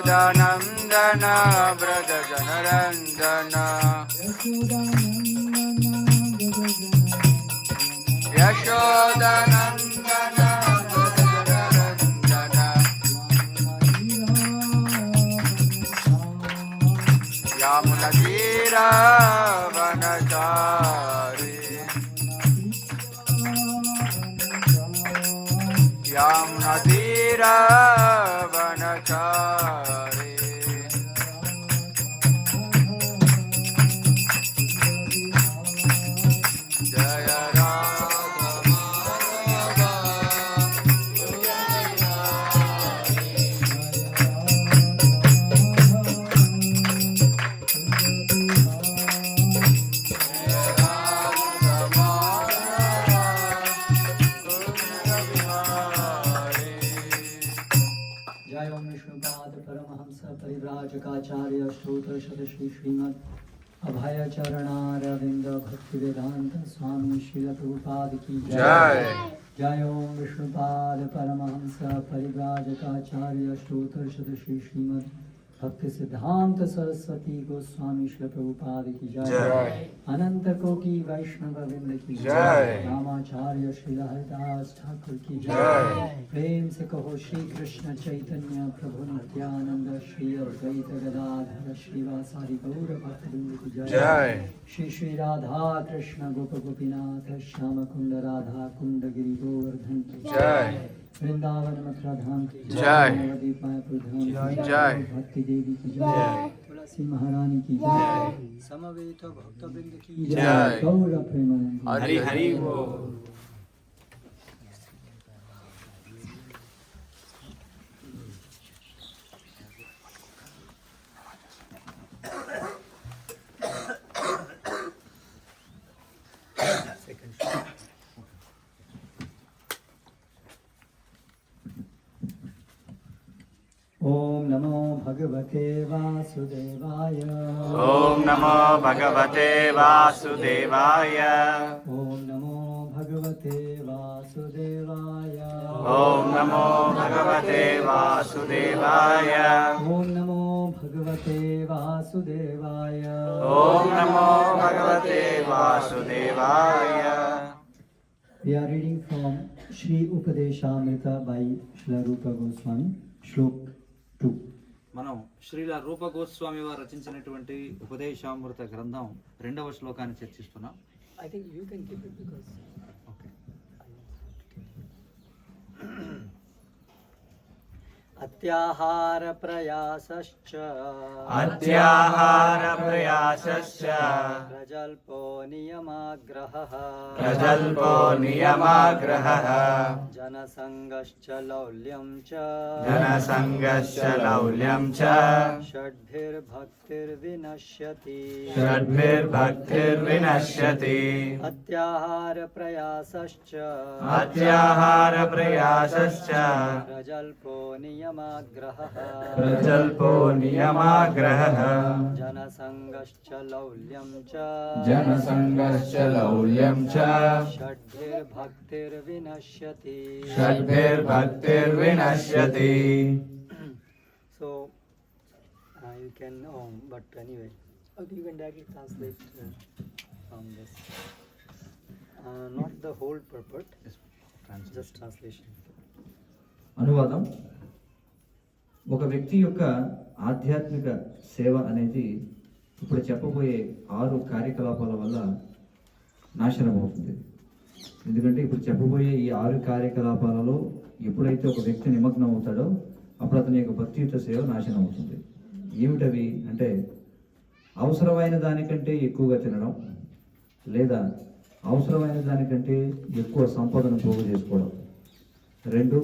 यशोदानन्दन व्रज जनरञ्जन यशोदानन्दन यामुनतीरावनचारि यामुनतीरावनचारि जय परिव्राजकाचार्य स्तोत्र श्री श्रीमद् अभयचरणारविंद भक्तिवेदांत स्वामी श्रील प्रभुपाद की जय। जय ओम विष्णुपाद परमहंस परिव्राजकाचार्य स्तोत्र श्री श्रीमद् भक्ति सिद्धांत सरस्वती गोस्वामी श्री प्रभुपाद की जय। अनंत कोटि वैष्णव वृंद की जय। रामाचार्य श्री हरिदास ठाकुर की जय। प्रेम से कहो श्री कृष्ण चैतन्य प्रभु नित्यानंद श्री अद्वैत गदाधर श्रीवासादि गौर भक्तवृंद की जय। श्री श्री राधा कृष्ण गोप गोपीनाथ श्याम कुंड राधा कुंड गिरि गोवर्धन की जय। वृंदावन मथुरा धाम की जय। नवद्वीप मायापुर धाम की जय। भक्ति देवी की जय। तुलसी महारानी की जय। समवेत भक्तवृंद की जय। गौर प्रेमानंद हरि हरि बोल। ओम नमो भगवते वासुदेवाय। ओम नमो भगवते वासुदेवाय। ओम नमो भगवते वासुदेवाय। ओम नमो भगवते वासुदेवाय। ओम नमो भगवते वासुदेवाय। ओम नमो भगवते वासुदेवाय। We are reading from Shri Upadeshamrita by Srila Rupa Goswami, Shlok 2. మనం శ్రీల రూప గోస్వామి వారు రచించినటువంటి ఉపదేశామృత గ్రంథం 2వ శ్లోకాన్ని చర్చిస్తున్నాం. I think you can keep it because अत्याहार प्रयासश्च प्रजल्पो नियमाग्रहः जनसंगश्च लौल्यं च षड्भिर्भक्तिर्विनश्यति अत्याहार प्रयासश्च प्रजल्पो नियमाग्रहः जनसंगश्च लौल्यं च षड्भिर्भक्तिर्विनश्यति. So you can but anyway you can directly translate from this not the whole purport, just translation. అనువాదం. ఒక వ్యక్తి యొక్క ఆధ్యాత్మిక సేవ అనేది ఇప్పుడు చెప్పబోయే 6 కార్యకలాపాల వల్ల నాశనం అవుతుంది. ఎందుకంటే ఇప్పుడు చెప్పబోయే ఈ 6 కార్యకలాపాలలో ఎప్పుడైతే ఒక వ్యక్తి నిమగ్నం అవుతాడో అప్పుడు అతని యొక్క భక్తియుత సేవ నాశనం అవుతుంది. ఏమిటవి అంటే అవసరమైన దానికంటే ఎక్కువగా తినడం, లేదా అవసరమైన దానికంటే ఎక్కువ సంపదను పోగు చేసుకోవడం. 2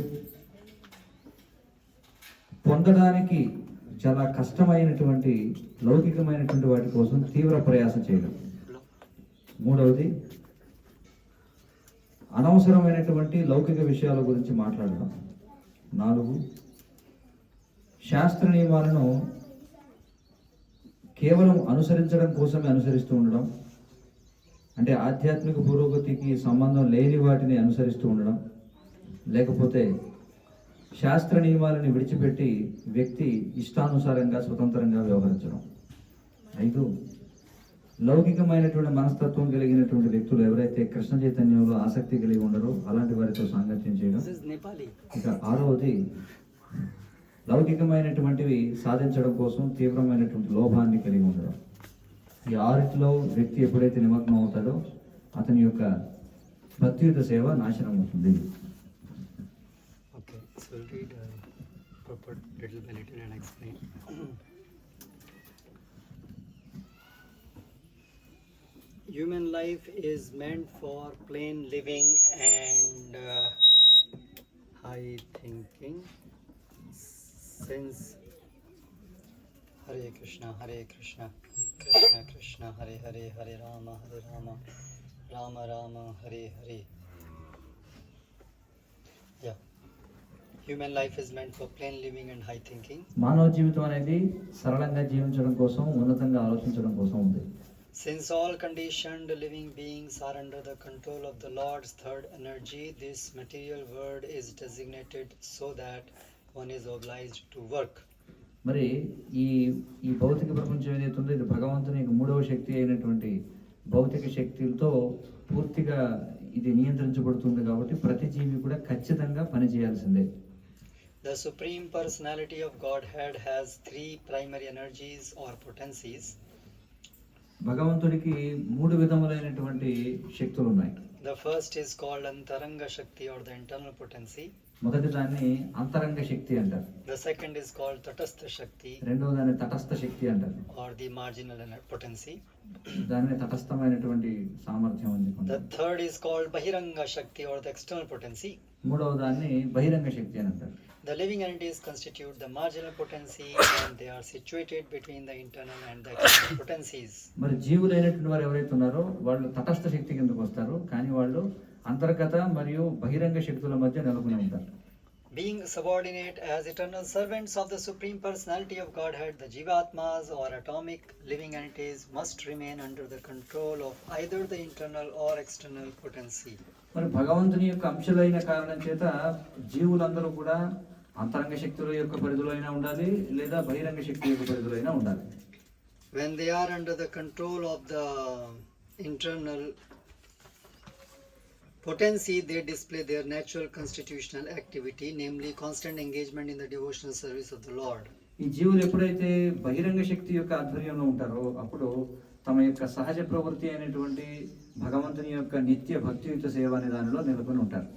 పొందడానికి చాలా కష్టమైనటువంటి లౌకికమైనటువంటి వాటి కోసం తీవ్ర ప్రయాసం చేయడం. మూడవది అనవసరమైనటువంటి లౌకిక విషయాల గురించి మాట్లాడడం. 4 శాస్త్ర నియమాలను కేవలం అనుసరించడం కోసమే అనుసరిస్తూ ఉండడం, అంటే ఆధ్యాత్మిక పురోగతికి సంబంధం లేని వాటిని అనుసరిస్తూ ఉండడం, లేకపోతే శాస్త్ర నియమాలను విడిచిపెట్టి వ్యక్తి ఇష్టానుసారంగా స్వతంత్రంగా వ్యవహరించడం. 5 లౌకికమైనటువంటి మనస్తత్వం కలిగినటువంటి వ్యక్తులు ఎవరైతే కృష్ణ చైతన్యంలో ఆసక్తి కలిగి ఉండరో అలాంటి వారితో సాంగత్యం చేయడం. ఇక 6వది లౌకికమైనటువంటివి సాధించడం కోసం తీవ్రమైనటువంటి లోభాన్ని కలిగి ఉండడం. ఈ 6లో వ్యక్తి ఎప్పుడైతే నిమగ్నం అవుతాడో అతని యొక్క భక్తియుత సేవ నాశనం అవుతుంది. Okay, so we'll read purport little by little and explain. Human life is meant for plain living and high thinking. Since Hare Krishna, Krishna Krishna, Hare Hare, Hare Rama, Rama Rama, Hare Hare. Yeah. Human life is meant for plain living and high thinking. మానవ జీవితం అనేది సరళంగా జీవించడం కోసం, ఉన్నతంగా ఆలోచించడం కోసం ఉంది. Since all conditioned living beings are under the control of the Lord's third energy, this material world is designated so that one is obliged to work. మరి ఈ భౌతిక ప్రపంచం ఏదైతే ఉందో ఇది భగవంతుని మూడవ శక్తి అయినటువంటి భౌతిక శక్తులతో పూర్తిగా ఇది నియంత్రించబడుతుంది. కాబట్టి ప్రతి జీవి కూడా ఖచ్చితంగా పని చేయాల్సిందే. The Supreme Personality of Godhead has 3 primary energies or potencies. భగవంతుడికి 3 విధములైనటువంటి శక్తులు ఉన్నాయి. The first is called Antaranga Shakti or the internal potency. మొదటి దాన్ని అంతరంగ శక్తి అంటారు. The second is called Tatastha Shakti రెండవ దాన్ని తటస్థ శక్తి అంటారు. or the marginal potency. దాన్ని తటస్థమైనటువంటి సామర్థ్యం ఉంది. The third is called Bahiranga Shakti or the external potency. మూడవ దాన్ని బహిరంగ శక్తి అని అంటారు. The living entities constitute the marginal potency and they are situated between the internal and the external potencies. మరి జీవులైనటువంటి వారు ఎవరైతే ఉన్నారో వాళ్ళు తటస్థ శక్తి కిందకు వస్తారు, కానీ వాళ్ళు అంతర్గత మరియు బహిరంగ శక్తుల మధ్య నెలకొని ఉంటారు. Being subordinate as eternal servants of the Supreme Personality of Godhead, the Jivatmas or atomic living entities must remain under the control of either the internal or external potency. మరి భగవంతుని యొక్క అంశలైన కారణం చేత జీవులందరూ కూడా అంతరంగ శక్తుల యొక్క పరిధిలో అయినా ఉండాలి, లేదా బహిరంగ శక్తి యొక్క పరిధిలో అయినా ఉండాలి. When they are under the control of the internal potency, they display their natural constitutional activity, namely constant engagement in the devotional service of the Lord. ఈ జీవులు ఎప్పుడైతే బహిరంగ శక్తి యొక్క ఆధ్వర్యంలో ఉంటారో అప్పుడు తమ యొక్క సహజ ప్రవృత్తి అయినటువంటి భగవంతుని యొక్క నిత్య భక్తియుత సేవ అనే దానిలో నెలకొని ఉంటారు.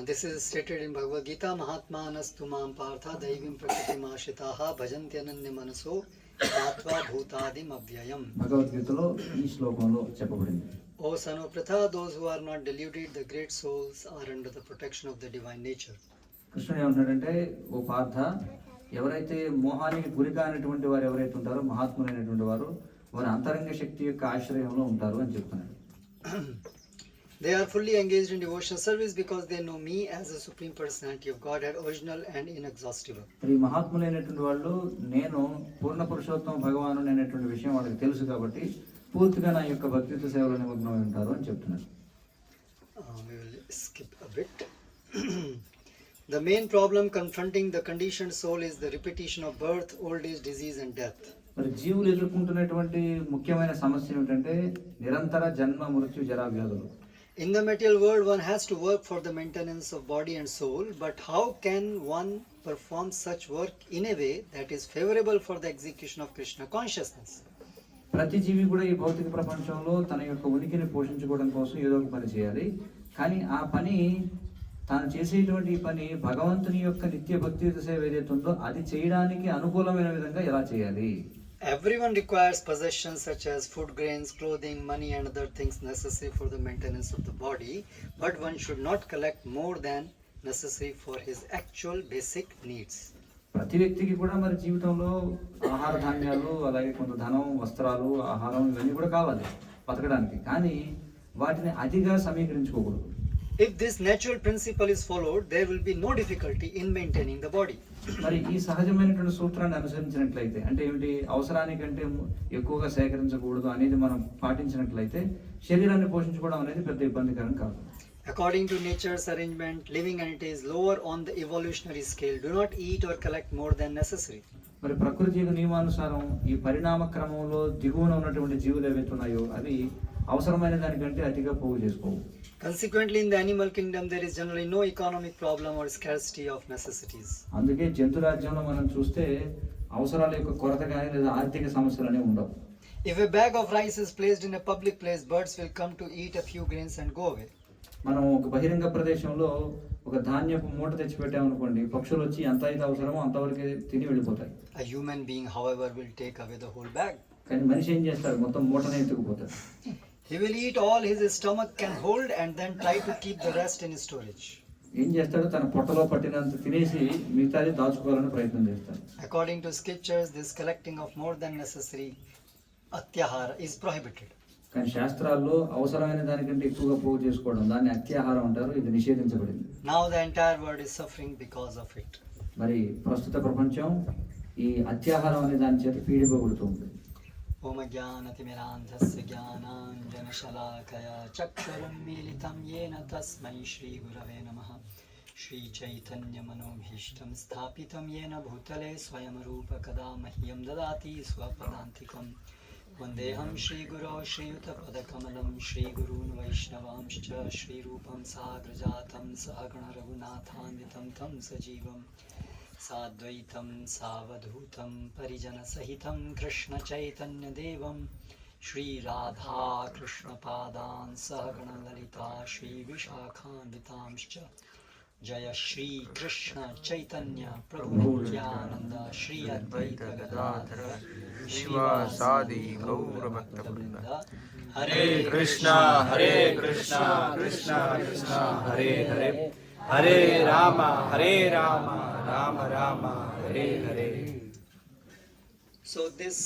This is stated in Bhagavad Gita. Mahatmanastu mam partha daivim prakritim ashitaha bhajantyananya manaso tatva bhutadim avyayam. భగవద్గీతలో ఈ శ్లోకంలో చెప్పబడింది. O son of Pritha, those who are not deluded, the great souls, are under the protection of the divine nature. కృష్ణుడు ఏమంటున్నాడంటే, ఓ పార్థ, ఎవరైతే మోహానికి గురి కానటువంటి వారు ఎవరైతే ఉంటారో మహాత్ములైనటువంటి వారు అంతరంగ శక్తి యొక్క ఆశ్రయంలో ఉంటారు అని చెప్తున్నాడు. They are fully engaged in devotional service because they know me as the Supreme Personality of Godhead, original and inexhaustible. ఈ మహాత్ములైనటువంటి వాళ్ళు నేను పూర్ణ పురుషోత్తమ భగవాను అనేటువంటి విషయం వాళ్ళకి తెలుసు కాబట్టి పూర్తిగా నా యొక్క భక్తియుత సేవలో నిమగ్నమై ఉంటారు అని చెప్తున్నారు. We will skip a bit. The main problem confronting the conditioned soul is the repetition of birth, old age, disease and death. మరి జీవులు ఎదుర్కొంటున్నటువంటి ముఖ్యమైన సమస్య ఏమిటంటే నిరంతర జన్మ మృత్యు జరా వ్యాధులు. In the material world, one has to work for the maintenance of body and soul, but how can one perform such work in a way that is favorable for the execution of Krishna consciousness? ప్రతి జీవి కూడా ఈ భౌతిక ప్రపంచంలో తన యొక్క ఉనికిని పోషించుకోవడం కోసం ఏదో ఒక పని చేయాలి. కానీ ఆ పని తాను చేసేటువంటి ఈ పని భగవంతుని యొక్క నిత్య భక్తియుత సేవ ఏదైతే ఉందో అది చేయడానికి అనుకూలమైన విధంగా ఎలా చేయాలి? Everyone requires possessions such as food, grains, clothing, money and other things necessary for the maintenance of the body, but one should not collect more than necessary for his actual basic needs. ప్రతి వ్యక్తికి కూడా మరి జీవితంలో ఆహార ధాన్యాలు, అలాగే కొంత ధనం, వస్త్రాలు, ఆహారం ఇవన్నీ కూడా కావాలి బతకడానికి. కానీ వాటిని అతిగా సమీకరించుకోకూడదు. If this natural principle is followed, there will be no difficulty in maintaining the body. మరి ఈ సహజమైనటువంటి సూత్రాన్ని అనుసరించినట్లయితే, అంటే ఏమిటి, అవసరానికంటే ఎక్కువగా సేకరించకూడదు అనేది మనం పాటించినట్లయితే శరీరాన్ని పోషించుకోవడం అనేది పెద్ద ఇబ్బందికరం కాదు. According to nature's arrangement, living entities lower on the evolutionary scale do not eat or collect more than necessary. మరి ప్రకృతి నియమానుసారం ఈ పరిణామ క్రమంలో దిగువన ఉన్నటువంటి జీవులు ఏవైతే ఉన్నాయో అవి అవసరమైన దానికంటే అతిగా పోగు చేసుకోవు. Consequently, in the animal kingdom, there is generally no economic problem or scarcity of necessities. అందుకే జంతు రాజ్యంలో మనం చూస్తే అవసరాల యొక్క కొరత కానీ లేదా ఆర్థిక సమస్యలు అనేవి ఉండవు. If a bag of rice is placed in a public place, birds will come to eat a few grains and go away. మనం ఒక బహిరంగ ప్రదేశంలో ఒక ధాన్యపు మూట తెచ్చిపెట్టామనుకోండి, పక్షులు వచ్చి ఎంత అయితే అవసరమో అంతవరకే తిని వెళ్ళిపోతాయి. A human being, however, will take away the whole bag. కానీ మనిషి ఏం చేస్తాడు, మొత్తం మూటనే ఎత్తుకుపోతాడు. He will eat all his stomach can hold and then try to keep the rest in storage. ఏం చేస్తాడు, తన పొట్టలో పట్టినంత తినేసి మిగతాది దాచుకోవాలని ప్రయత్నం చేస్తాడు. According to scriptures, this collecting of more than necessary atyahara is prohibited. కానీ శాస్త్రాల్లో అవసరమైన దానికంటే ఎక్కువగా పోగు చేసుకోవడం, దాన్ని అత్యాహారం అంటారు, ఇది నిషేధించబడింది. Now the entire world is suffering because of it. మరి ప్రస్తుత ప్రపంచం ఈ అత్యాహారం అనే దాని చేత పీడిపబడుతూ ఉంది. ఓం జ్ఞానతిమిరాంధస్య జ్ఞానాంజనశలాకయా చక్షురున్మీలితం యేన తస్మై శ్రీగురవే నమః. శ్రీచైతన్యమనోభీష్టం స్థాపితం యేన భూతలే స్వయం రూప కదా మహ్యం దదాతి స్వపదాంతికం. వందేహం శ్రీగురో శ్రీయుతపదకమలం శ్రీగురూన్ వైష్ణవాంశ్చ శ్రీరూపం సాగ్రజాతం సహగణ రఘునాథాన్వితం తం సజీవం సాద్వైతం సావధూతం పరిజనసహితం కృష్ణచైతన్యదేవం శ్రీరాధాకృష్ణపాదాన్ సహగణ లలితా శ్రీవిశాఖాన్వితాంశ్చ. జయ శ్రీ కృష్ణ చైతన్య ప్రభు నిత్యానంద శ్రీ అద్వైత Gadadhara శివాసాది గౌరభక్తవృంద. Hare Krishna Hare Krishna Krishna Krishna Hare Hare, Hare Rama Rama Rama Hare Hare. So this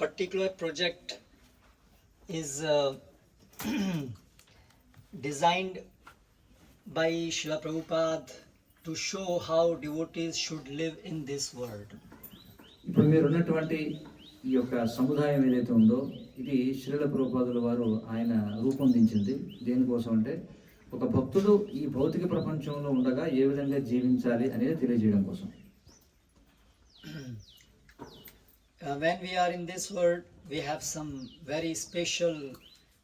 particular project is designed by Srila Prabhupada to show how devotees should live in this world. ఇప్పుడు మీరు ఉన్నటువంటి ఈ యొక్క సముదాయం ఏదైతే ఉందో ఇది శ్రీల ప్రభుపాదుల వారు ఆయన రూపొందించింది. దేనికోసం అంటే ఒక భక్తుడు ఈ భౌతిక ప్రపంచంలో ఉండగా ఏ విధంగా జీవించాలి అనేది తెలియజేయడం కోసం. When we are in this world, we have some very special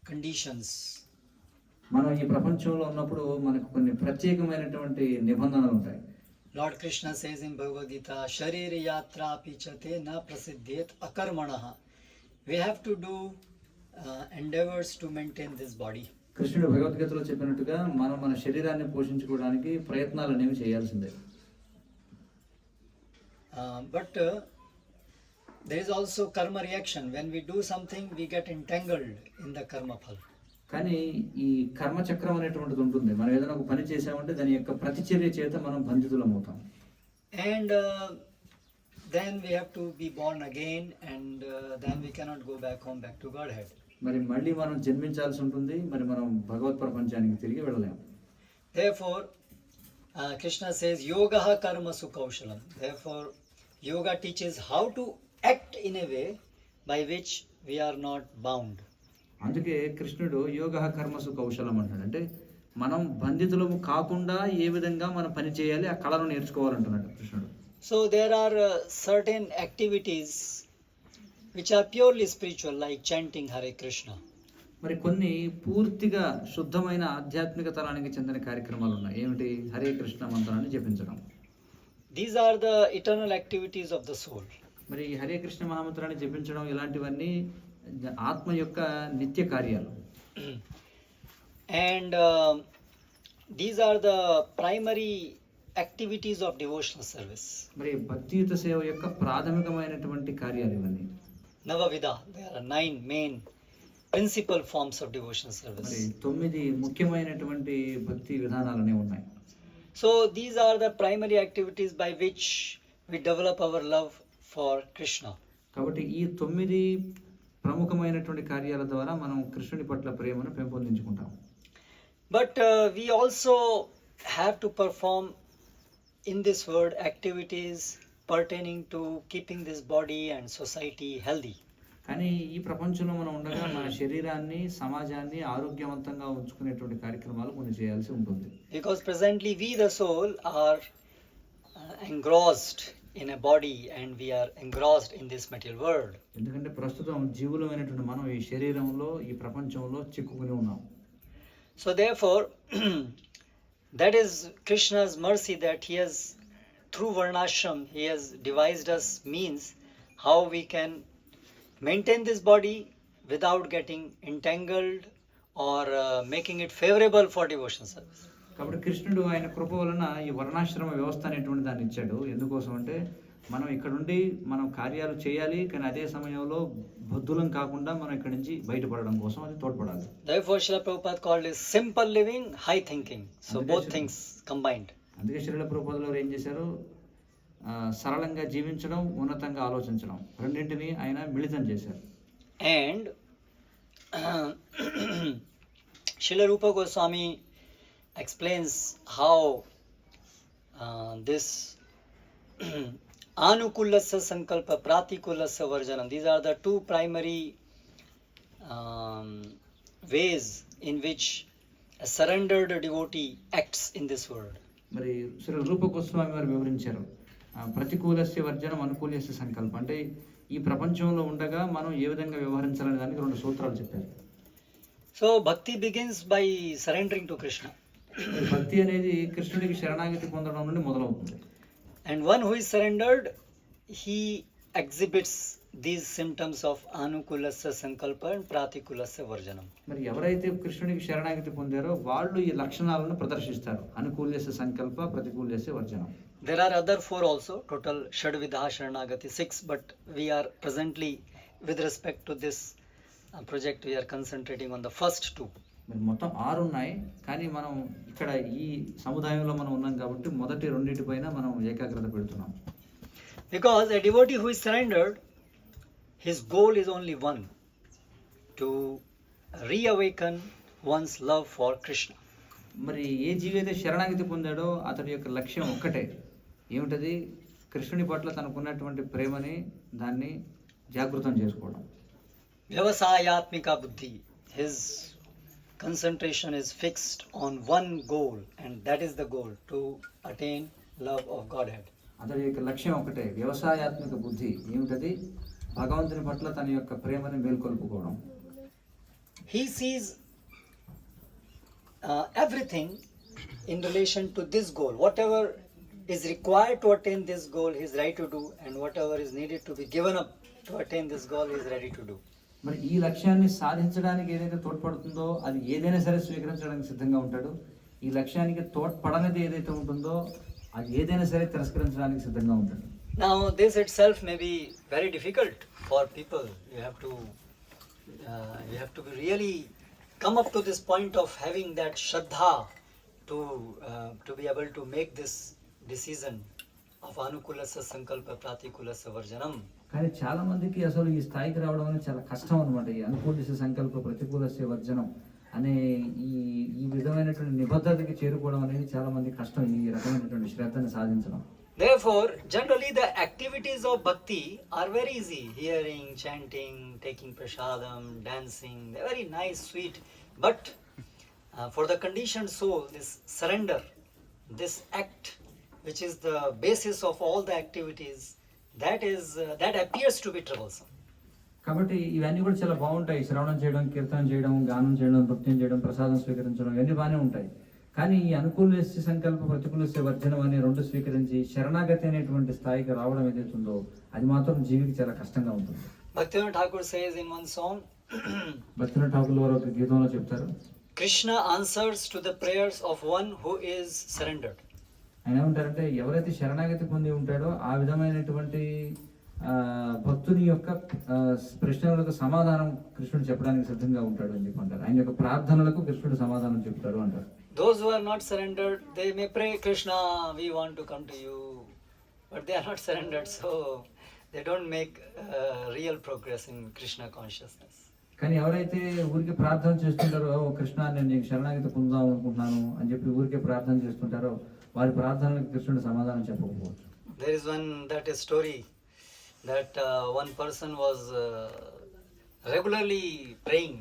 conditions. మనం ఈ ప్రపంచంలో ఉన్నప్పుడు మనకు కొన్ని ప్రత్యేకమైనటువంటి నిబంధనలు ఉంటాయి. Lord Krishna says in Bhagavad Gita, Sharira yatra pichate na prasiddhet akarmanaha. We have to do endeavors to maintain this body. కృష్ణుడు భగవద్గీతలో చెప్పినట్టుగా మనం మన శరీరాన్ని పోషించుకోవడానికి ప్రయత్నాలు అనేవి చేయాల్సిందే. But there is also karma reaction. When we do something, we get entangled in the karma phala. కానీ ఈ కర్మచక్రం అనేటువంటిది ఉంటుంది. మనం ఏదైనా ఒక పని చేసామంటే దాని యొక్క ప్రతిచర్య చేత మనం బంధితులం అవుతాం. And then we have to be born again, and then we cannot go back home, back to Godhead. మరి మళ్ళీ మనం జన్మించాల్సి ఉంటుంది. మరి మనం భగవత్ ప్రపంచానికి తిరిగి వెళ్ళలేము. Therefore, Krishna says, Yogaha karmasu kaushalam. Therefore, yoga teaches how to act in a way by which we are not bound. అందుకే కృష్ణుడు యోగ కర్మసు కౌశలం అంటాడు. అంటే మనం బంధితులము కాకుండా ఏ విధంగా మనం పని చేయాలి, ఆ కళను నేర్చుకోవాలంటున్నాడు కృష్ణుడు. So there are certain activities which are purely spiritual, like chanting Hare Krishna. మరి కొన్ని పూర్తిగా శుద్ధమైన ఆధ్యాత్మిక తలానికి చెందిన కార్యక్రమాలు ఉన్నాయి. ఏమిటి? హరే కృష్ణ మంత్రాన్ని జపించడం. These are the eternal activities of the soul. మరి హరే కృష్ణ మహామంత్రాన్ని జపించడం ఇలాంటివన్నీ ఆత్మ యొక్క నిత్య కార్యాలు. And these are the primary activities of devotional service. మరి భక్తియుత సేవ యొక్క ప్రాథమికమైనటువంటి కార్యాలు ఇవన్నీ. Navavida, there are 9 main principal forms of devotional మరి service. 9 ముఖ్యమైనటువంటి భక్తి విధానాలనే ఉన్నాయి. So these are the primary activities by which we develop our love for Krishna. కాబట్టి ఈ 9 ప్రముఖమైనటువంటి కార్యాల ద్వారా మనం కృష్ణుడి పట్ల ప్రేమను పెంపొందించుకుంటాం. But we also have to perform in this world activities pertaining to keeping this body and society healthy. కానీ ఈ ప్రపంచంలో మనం ఉండగా మన శరీరాన్ని సమాజాన్ని ఆరోగ్యవంతంగా ఉంచుకునేటువంటి కార్యక్రమాలు కొన్ని చేయాల్సి ఉంటుంది. Because presently we the soul are engrossed in a body and we are engrossed in this material world. ఎందుకంటే ప్రస్తుతం జీవులమైనటువంటి మనం ఈ శరీరంలో ఈ ప్రపంచంలో చిక్కుకుని ఉన్నాం. So therefore that is Krishna's mercy that he has, through Varnashram, he has devised us means how we can maintain this body without getting entangled or making it favorable for devotion service. కాబట్టి కృష్ణుడు ఆయన కృప వలన ఈ వర్ణాశ్రమ వ్యవస్థ అనేటువంటి దాన్ని ఇచ్చాడు. ఎందుకోసం అంటే మనం ఇక్కడ నుండి మనం కార్యాలు చేయాలి, కానీ అదే సమయంలో బద్ధులం కాకుండా మనం ఇక్కడ నుంచి బయటపడడం కోసం అది తోడ్పడాలి. Therefore Srila Prabhupada called it simple living, high thinking. So both things combined. అందుకే శ్రీల ప్రభుపాదుల వారు ఏం చేశారు, సరళంగా జీవించడం, ఉన్నతంగా ఆలోచించడం రెండింటిని ఆయన మిళితం చేశారు. And Srila Rupa Goswami explains how this anukulasya sankalpa pratikulasya varjanam, these are the two primary ways in which a surrendered devotee acts in this world. మరి శ్రీ రూప గోస్వామి వారు వివరించారు, ప్రతికూలస్య వర్జనం అనుకూలస్య సంకల్పం అంటే ఈ ప్రపంచంలో ఉండగా మనం ఏ విధంగా వ్యవహరించాలనే దానికి 2 సూత్రాలు చెప్పారు. So bhakti begins by surrendering to Krishna. భక్తి అనేది కృష్ణుడికి శరణాగతి పొందడం నుండి మొదలవుతుంది. And one who is surrendered, he exhibits these symptoms of anukulasya sankalpa and pratikulasya varjanam. మరి ఎవరైతే కృష్ణుడికి శరణాగతి పొందారో వాళ్ళు ఈ లక్షణాలను ప్రదర్శిస్తారు, అనుకూల్యస్య సంకల్ప ప్రతికూల్యస్య వర్జనం. There are other 4 also, total Shadvidha Sharanagati 6, but we are presently, with respect to this project, we are concentrating on the first 2. మరి మొత్తం 6 ఉన్నాయి, కానీ మనం ఇక్కడ ఈ సముదాయంలో మనం ఉన్నాం కాబట్టి మొదటి 2 పైన మనం ఏకాగ్రత పెడుతున్నాం. Because a devotee who is surrendered, his goal is only one, to reawaken one's love for Krishna. మరి ఏ జీవి అయితే శరణాగతి పొందాడో అతడి యొక్క లక్ష్యం ఒక్కటే, ఏమిటది? కృష్ణుని పట్ల తనకున్నటువంటి ప్రేమని దాన్ని జాగృతం చేసుకోవడం. Vyavasayatmika buddhi, his concentration is fixed on one goal, and that is the goal, to attain love of Godhead. అతడి యొక్క లక్ష్యం ఒకటే, వ్యవసాయాత్మక బుద్ధి. ఏమిటది? భగవంతుని పట్ల తన యొక్క ప్రేమని మేల్కొల్పుకోవడం. He sees everything in relation to this goal. Whatever is required to attain this goal, he is ready to do, and whatever is needed to be given up to attain this goal, he is ready to do. మరి ఈ లక్ష్యాన్ని సాధించడానికి ఏదైతే తోడ్పడుతుందో అది ఏదైనా సరే స్వీకరించడానికి సిద్ధంగా ఉంటాడు. ఈ లక్ష్యానికి తోడ్పడనిది ఏదైతే ఉంటుందో అది ఏదైనా సరే తిరస్కరించడానికి సిద్ధంగా ఉంటాడు. Now this itself may be very difficult for people. You have to be really come up to this point of having that shraddha to be able to make this decision of anukulasya sankalpa pratikulasya varjanam. కానీ చాలా మందికి అసలు ఈ స్థాయికి రావడం అనేది చాలా కష్టం అనమాట. ఈ అనుకూలస్య సంకల్ప ప్రతికూలస్య వర్జనం అనే ఈ విధమైనటువంటి నిబద్ధతకి చేరుకోవడం అనేది చాలా మంది కష్టం, ఈ రకమైనటువంటి శ్రద్ధను సాధించడం. Therefore, generally the activities of bhakti are very easy. Hearing, chanting, taking prasadam, dancing, they're very nice, sweet. But for the conditioned soul, this surrender, this act, which is the basis of all the activities, that appears to be troublesome. కాబట్టి ఇవన్నీ కూడా చాలా బాగుంటాయి. శ్రవణం చేయడం, కీర్తనం చేయడం, గానం చేయడం, భక్తి చేయడం, ప్రసాదం స్వీకరించడం, ఇవన్నీ బాగానే ఉంటాయి. కానీ ఈ అనుకూలస్య సంకల్ప ప్రతికూలస్య వర్జనం అనే 2 స్వీకరించి శరణాగతి అనేటువంటి స్థాయికి రావడం ఏదైతుందో అది మాత్రం జీవికి చాలా కష్టంగా ఉంటుంది. Bhaktivinoda Thakur says in one song, Bhaktinath Thakur వారు ఒక గీతంలో చెప్తారు, Krishna answers to the prayers of one who is surrendered. ఆయన ఏమంటారంటే ఎవరైతే శరణాగతి పొంది ఉంటాడో ఆ విధమైనటువంటి భక్తుని యొక్క ప్రశ్నలకు సమాధానం కృష్ణుడు చెప్పడానికి సిద్ధంగా ఉంటాడు అని చెప్పి అంటారు. ఆయన యొక్క ప్రార్థనలకు కృష్ణుడు సమాధానం చెప్తాడు అంటారు. those who are not surrendered, they may pray, Krishna, we want to come to you, but they are not surrendered, so they don't make real progress in Krishna consciousness. కానీ ఎవరైతే ఊరికే ప్రార్థన చేస్తుంటారో, ఓ కృష్ణ నేను నీకు శరణాగతి పొందాం అనుకుంటున్నాను అని చెప్పి ఊరికే ప్రార్థన చేస్తుంటారో వారి ప్రార్థనలకు కృష్ణుడు సమాధానం చెప్పకపోవచ్చు. There is that is story that one person was regularly praying,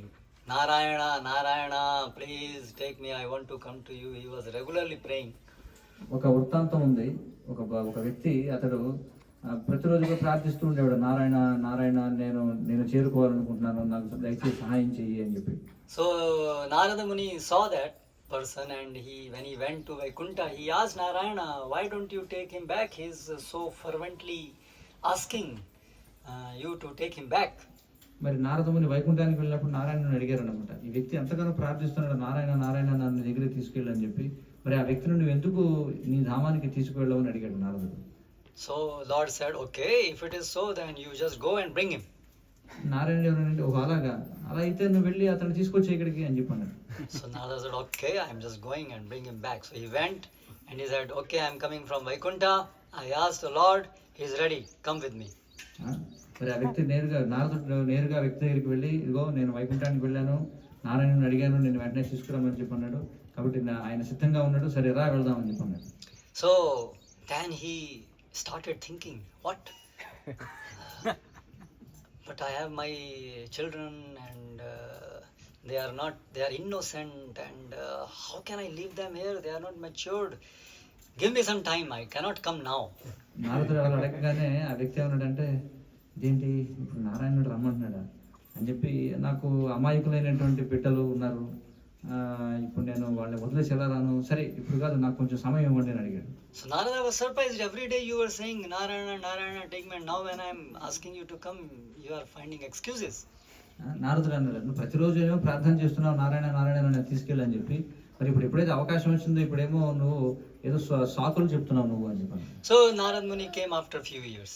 Narayana, Narayana, please take me, I want to come to you. He was regularly praying. ఒక వృత్తాంతం ఉంది. ఒక వ్యక్తి అతడు ప్రతిరోజు ప్రార్థిస్తూ ఉండేవాడు, నారాయణ నారాయణ నేను చేరుకోవాలనుకుంటున్నాను, నాకు దయచేసి సహాయం చెయ్యి అని చెప్పి. So Narada Muni saw that person, and when he went to Vaikuntha, he asked Narayana, why don't you take him back? He is so fervently asking you to take him back. మరి నారదముని వైకుంఠానికి వెళ్ళినప్పుడు నారాయణని అడిగారు అనమాట, ఈ వ్యక్తి ఎంతగానో ప్రార్థిస్తున్నాడు, నారాయణ నారాయణ నన్ను దగ్గరికి తీసుకెళ్ళని చెప్పి, మరి ఆ వ్యక్తిని నువ్వు ఎందుకు నీ ధామానికి తీసుకువెళ్ళవని అడిగాడు నారదుడు. So Lord said, okay, if it is so, then you just go and bring him. Narayana ఎవరంటే అలా అయితే నువ్వు వెళ్ళి అతను తీసుకొచ్చి ఇక్కడికి అని చెప్పన్నాడు. So Narada said, okay, I am just going and bring him back. So he went and he said, okay, I am coming from Vaikuntha. I asked the Lord, he is ready, come with me. మరి ఆ వ్యక్తి నారదుడు నేరుగా వ్యక్తి దగ్గరికి వెళ్ళి, ఇదిగో నేను వైకుంఠానికి వెళ్ళాను, నారాయణని అడిగాను, నేను వెంటనే తీసుకురామని చెప్పన్నాడు, కాబట్టి ఆయన సిద్ధంగా ఉన్నాడు, సరే రా వెళ్దామని చెప్పన్నాడు. So then he started thinking, what? But I have my children and they are innocent, and how can I leave them here? They are not matured. Give me some time, I cannot come now. నారదుడు అలా అడగగానే ఆ వ్యక్తి ఏమన్నాడంటే, ఇదేంటి ఇప్పుడు నారాయణుడు రమ్మంటున్నాడా అని చెప్పి, నాకు అమాయకులైనటువంటి బిడ్డలు ఉన్నారు, ఇప్పుడు నేను వాళ్ళని వదిలేసి వెళ్ళరాను, సరే ఇప్పుడు కాదు నాకు కొంచెం సమయం ఇవ్వండి అని అడిగాడు. So Narada was surprised. Every day you were saying Narayana, Narayana, take me, and now when I am asking you to come, you are finding excuses. నారదుడు అన్నాడు, నువ్వు ప్రతిరోజు ఏమో ప్రార్థన చేస్తున్నావు, నారాయణ నారాయణ నన్ను తీసుకెళ్ళి అని చెప్పి, మరి ఇప్పుడు ఎప్పుడైతే అవకాశం వచ్చిందో ఇప్పుడేమో నువ్వు ఏదో సాకులు చెప్తున్నావు నువ్వు అని చెప్పాను. So Narad Muni came after a few years.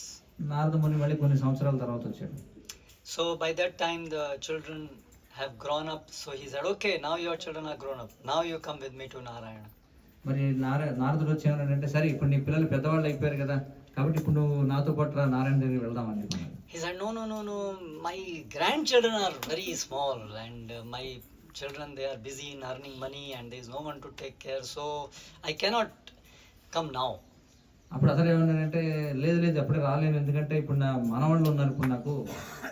Narada ముని మళ్ళీ కొన్ని సంవత్సరాల తర్వాత వచ్చాడు. So by that time the children have grown up. So he said, okay, now your children are grown up. Now you come with me to Narayana. మరి నారదుడు వచ్చి ఏమన్నాడంటే, సరే ఇప్పుడు నీ పిల్లలు పెద్దవాళ్ళు అయిపోయారు కదా, కాబట్టి ఇప్పుడు నువ్వు నాతో పాటు నారాయణ దగ్గరికి వెళ్దామని చెప్పాను. He said, no, my grandchildren are very small, and my children, they are busy in earning money and there is no one to take care, so I cannot come now. అప్పుడు అతను ఏమన్నాడంటే, లేదు అప్పుడే రాలేను, ఎందుకంటే ఇప్పుడు నా మనవాళ్ళు ఉన్నారు, ఇప్పుడు నాకు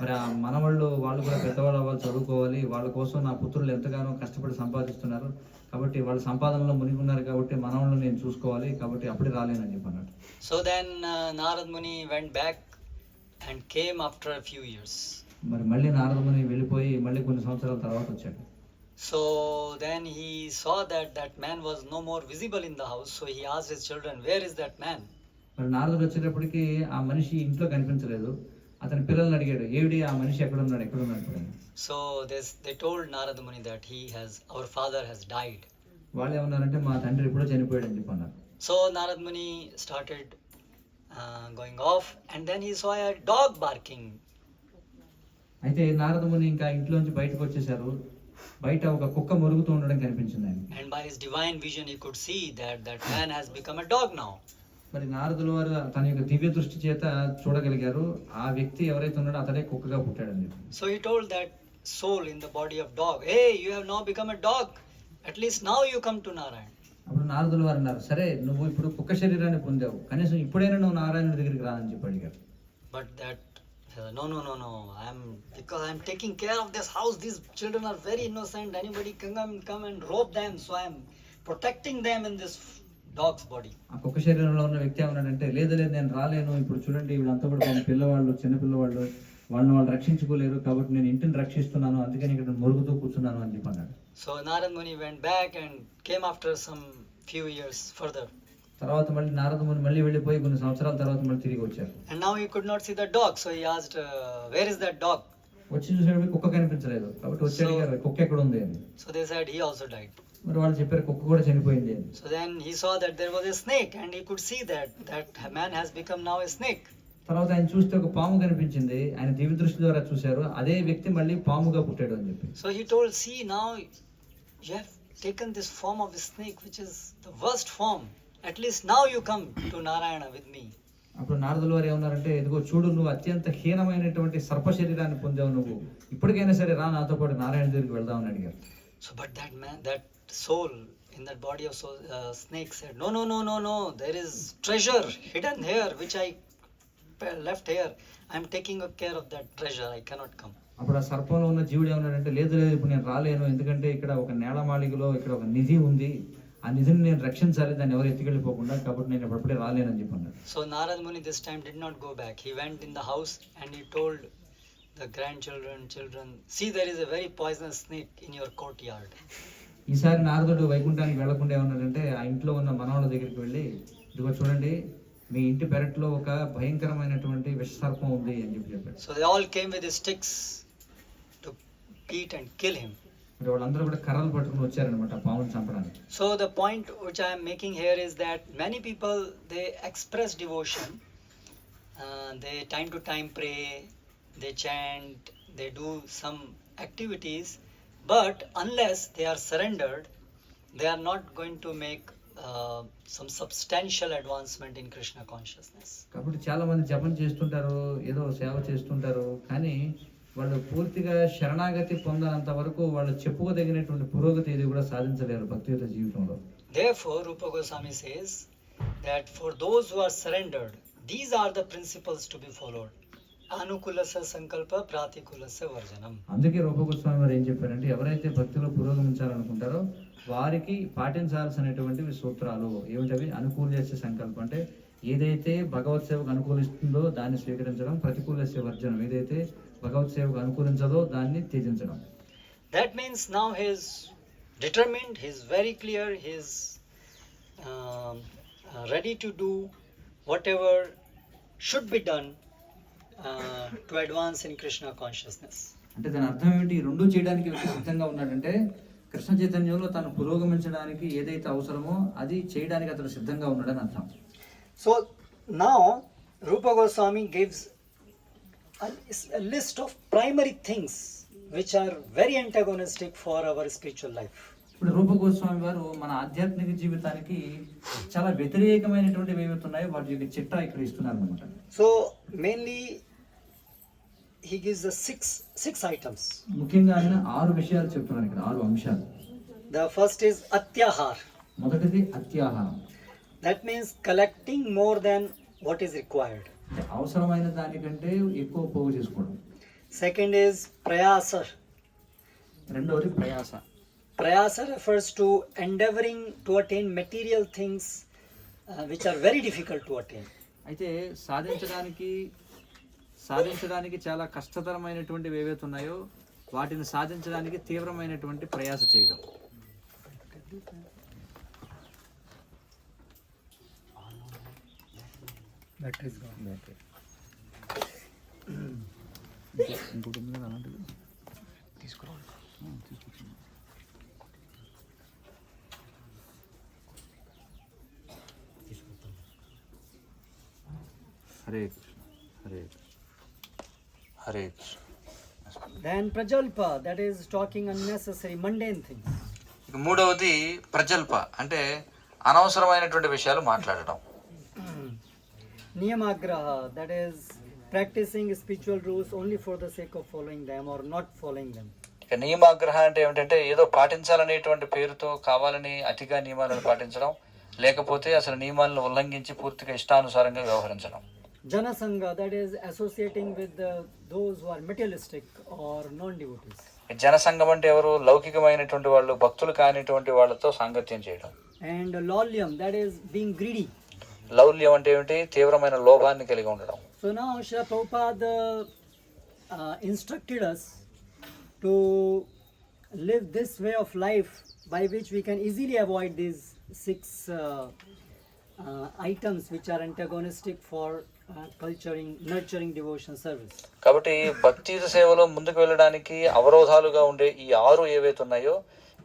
మరి ఆ మనవాళ్ళు వాళ్ళు కూడా పెద్దవాళ్ళు అవ్వాలి, చదువుకోవాలి, వాళ్ళ కోసం నా పుత్రులు ఎంతగానో కష్టపడి సంపాదిస్తున్నారు, కాబట్టి వాళ్ళ సంపాదనలో మునిగి ఉన్నారు, కాబట్టి మనవాళ్ళు నేను చూసుకోవాలి, కాబట్టి అప్పుడే రాలేనని చెప్పన్నాడు. So then Narad Muni went back and came after a few years. మరి మళ్ళీ నారద ముని వెళ్ళిపోయి మళ్ళీ కొన్ని సంవత్సరాల తర్వాత వచ్చాడు. So then he saw that man was no more visible in the house. So he asked his children, where is that man? మరి నారదుడు వచ్చేటప్పటికి ఆ మనిషి ఇంట్లో కనిపించలేదు. అతని పిల్లల్ని అడిగాడు, ఏమిటి ఆ మనిషి ఎక్కడున్నాడు. So they told Narada Muni that our father has died. వాళ్ళు ఏమన్నారంటే, మా తండ్రి ఎప్పుడో చనిపోయాడు అని చెప్పన్నారు. So Narad Muni started going off, and then he saw a dog barking. అయితే నారద ముని ఇంకా ఇంట్లోంచి బయటకు వచ్చేసారు. బయట ఒక కుక్క మొరుగుతూ ఉండడం కనిపించింది ఆయన. And by his divine vision he could see that man has become a dog now. మరి నారదుల వారు తన యొక్క దివ్య దృష్టి చేత చూడగలిగారు, ఆ వ్యక్తి ఎవరైతే ఉన్నాడో అతడే కుక్కగా పుట్టాడని. So he told that soul in the body of dog, hey, you have now become a dog, at least now you come to Narayana. అప్పుడు నారదుల వారు అన్నారు, సరే నువ్వు ఇప్పుడు కుక్క శరీరాన్ని పొందావు, కనీసం ఇప్పుడైనా నువ్వు నారాయణుడి దగ్గరికి రా అని చెప్పి అడిగారు. But that no, because I am taking care of this house, these children are very innocent, anybody can come and rob them, so I am protecting them in this dog's body. ఆ కుక్క శరీరంలో ఉన్న వ్యక్తి ఏమన్నాడంటే, లేదు నేను రాలేను, ఇప్పుడు చూడండి వీళ్ళంతా కూడా పిల్లవాళ్ళు, చిన్న పిల్లవాళ్ళు, వాళ్ళు రక్షించుకోలేరు, కాబట్టి నేను ఇంటిని రక్షిస్తున్నాను, అందుకని ఇక్కడ మొరుగుతూ కూర్చున్నాను అని చెప్పి అన్నాడు. So Narad Muni went back and came after some few years further. తర్వాత మళ్ళీ నారద ముని మళ్ళీ వెళ్ళిపోయి కొన్ని సంవత్సరాల తర్వాత మళ్ళీ తిరిగి వచ్చారు. And now he could not see the dog, so he asked, where is that dog? వచ్చి చూసేటప్పుడు కుక్క కనిపించలేదు, కాబట్టి వచ్చి అడిగారు, కుక్క ఎక్కడ ఉంది అని. So they said he also died. మరి వాళ్ళు చెప్పారు, కుక్క కూడా చనిపోయింది అని. So then he saw that there was a snake, and he could see that man has become now a snake. తర్వాత ఆయన చూస్తే ఒక పాము కనిపించింది, ఆయన దివ్య దృష్టి ద్వారా చూశారు, అదే వ్యక్తి మళ్ళీ పాముగా పుట్టాడు అని చెప్పి. So he told, see, now taken this form of a snake, which is the worst form. At least now you come to Narayana with me. అప్పుడు నారదుల వారు ఏమన్నారంటే, ఇదిగో చూడు, నువ్వు అత్యంత హీనమైనటువంటి సర్ప శరీరాన్ని పొందావు, నువ్వు ఇప్పటికైనా సరే రా నాతో పాటు నారాయణ దగ్గరికి వెళ్దామని అడిగారు. So but that man, that soul in that body of soul, snake said, no, no, no, no, no, there is treasure hidden here which I left here. I am taking care of that treasure, I cannot come. అప్పుడు ఆ సర్పంలో ఉన్న జీవుడు ఏమన్నాడంటే, లేదు లేదు, ఇప్పుడు నేను రాలేను, ఎందుకంటే ఇక్కడ ఒక నేలమాళిగలో ఇక్కడ ఒక నిధి ఉంది, ఆ నిధిని నేను రక్షించాలి, దాన్ని ఎవరు ఎత్తుకెళ్ళిపోకుండా, కాబట్టి నేను ఎప్పుడే రాలేనని చెప్పన్నాడు. So Narad Muni this time did not go back. He went in the house and he told the children, see, there is a very poisonous snake in your courtyard. ఈసారి నారదుడు వైకుంఠానికి వెళ్లకుండా ఏమన్నాడంటే, ఆ ఇంట్లో ఉన్న మనవాళ్ళ దగ్గరికి వెళ్ళి, ఇదిగో చూడండి, మీ ఇంటి పెరట్లో ఒక భయంకరమైనటువంటి విషసర్పం ఉంది అని చెప్పాడు. So they all came with sticks to beat and kill him. మరి వాళ్ళందరూ కూడా కర్రలు పట్టుకుని వచ్చారనమాట పాముని చంపడానికి. So the point which I am making here is that many people, they express devotion, they time to time pray, they chant, they do some activities, but unless they are surrendered, they are not going to make some substantial advancement in Krishna consciousness. కాబట్టి చాలా మంది జపం చేస్తుంటారు, ఏదో సేవ చేస్తుంటారు, కానీ వాళ్ళు పూర్తిగా శరణాగతి పొందనంత వరకు వాళ్ళు చెప్పుకోదగినటువంటి పురోగతి ఇది కూడా సాధించలేరు భక్తియుత జీవితంలో. Therefore Rupa Goswami says that for those who are surrendered, these are the principles to be followed. Anukulasa sankalpa pratikulasa varjanam. అందుకే రూప గోస్వామి వారు ఏం చెప్పారంటే, ఎవరైతే భక్తిలో పురోగమించాలనుకుంటారో వారికి పాటించాల్సినటువంటి సూత్రాలు ఏమిటవి? అనుకూలస్య సంకల్పం అంటే ఏదైతే భగవత్ సేవకు అనుకూలిస్తుందో దాన్ని స్వీకరించడం, ప్రతికూలస్య వర్జనం ఏదైతే భగవత్ సేవకు అనుకూలించదో దాన్ని త్యజించడం. That means now he is determined, he is very clear, he is ready to do whatever should be done to advance in Krishna consciousness. అంటే దాని అర్థం ఏమిటి? రెండు చేయడానికి సిద్ధంగా ఉన్నాడంటే, కృష్ణ చైతన్యంలో తాను పురోగమించడానికి ఏదైతే అవసరమో అది చేయడానికి అతను సిద్ధంగా ఉన్నాడని అర్థం. So now Rupa Goswami gives a list of primary things which are very antagonistic for our spiritual life. ఇప్పుడు రూప గోస్వామి వారు మన ఆధ్యాత్మిక జీవితానికి చాలా వ్యతిరేకమైనటువంటివి ఏవైతే ఉన్నాయో వాటి యొక్క చిట్టా ఇక్కడ ఇస్తున్నారు అన్నమాట. So mainly he gives the six items. ముఖ్యంగా ఆయన 6 విషయాలు చెప్తున్నారు ఇక్కడ, 6 అంశాలు. The first is atyahar. మొదటిది అత్యాహారం. That means collecting more than what is required. అంటే అవసరమైన దానికంటే ఎక్కువ పోగు చేసుకోవడం. Second is prayasa. రెండవది ప్రయాస. Prayasa refers to endeavoring to attain material things which are very difficult to attain. అయితే సాధించడానికి చాలా కష్టతరమైనటువంటివి ఏవైతే ఉన్నాయో వాటిని సాధించడానికి తీవ్రమైనటువంటి ప్రయాస చేయడం. Hare Krishna Hare Hare Krishna. Then prajalpa, that is talking unnecessary mundane things. ఇక మూడవది ప్రజల్ప, అంటే అనవసరమైనటువంటి విషయాలు మాట్లాడటం. Niyamagraha, that is practicing spiritual rules only for the sake of following them or not following them. ఇక నియమాగ్రహ అంటే ఏమిటంటే ఏదో పాటించాలనేటువంటి పేరుతో కావాలని అతిగా నియమాలను పాటించడం, లేకపోతే అసలు నియమాలను ఉల్లంఘించి పూర్తిగా ఇష్టానుసారంగా వ్యవహరించడం. Janasanga, that is associating with those who are materialistic or non-devotees. జనసంఘం అంటే ఎవరు? లౌకికమైనటువంటి వాళ్ళు, భక్తులు కానిటువంటి వాళ్ళతో సాంగత్యం చేయడం. And laulyam, that is being greedy. లౌల్యం అంటే ఏమిటి? తీవ్రమైన లోభాన్ని కలిగి ఉండడం. So now Srila Prabhupada instructed us to live this way of life by which we can easily avoid these 6 items which are antagonistic for nurturing devotion service. కాబట్టి భక్తియుత సేవలో ముందుకు వెళ్ళడానికి అవరోధాలుగా ఉండే ఈ 6 ఏవైతే ఉన్నాయో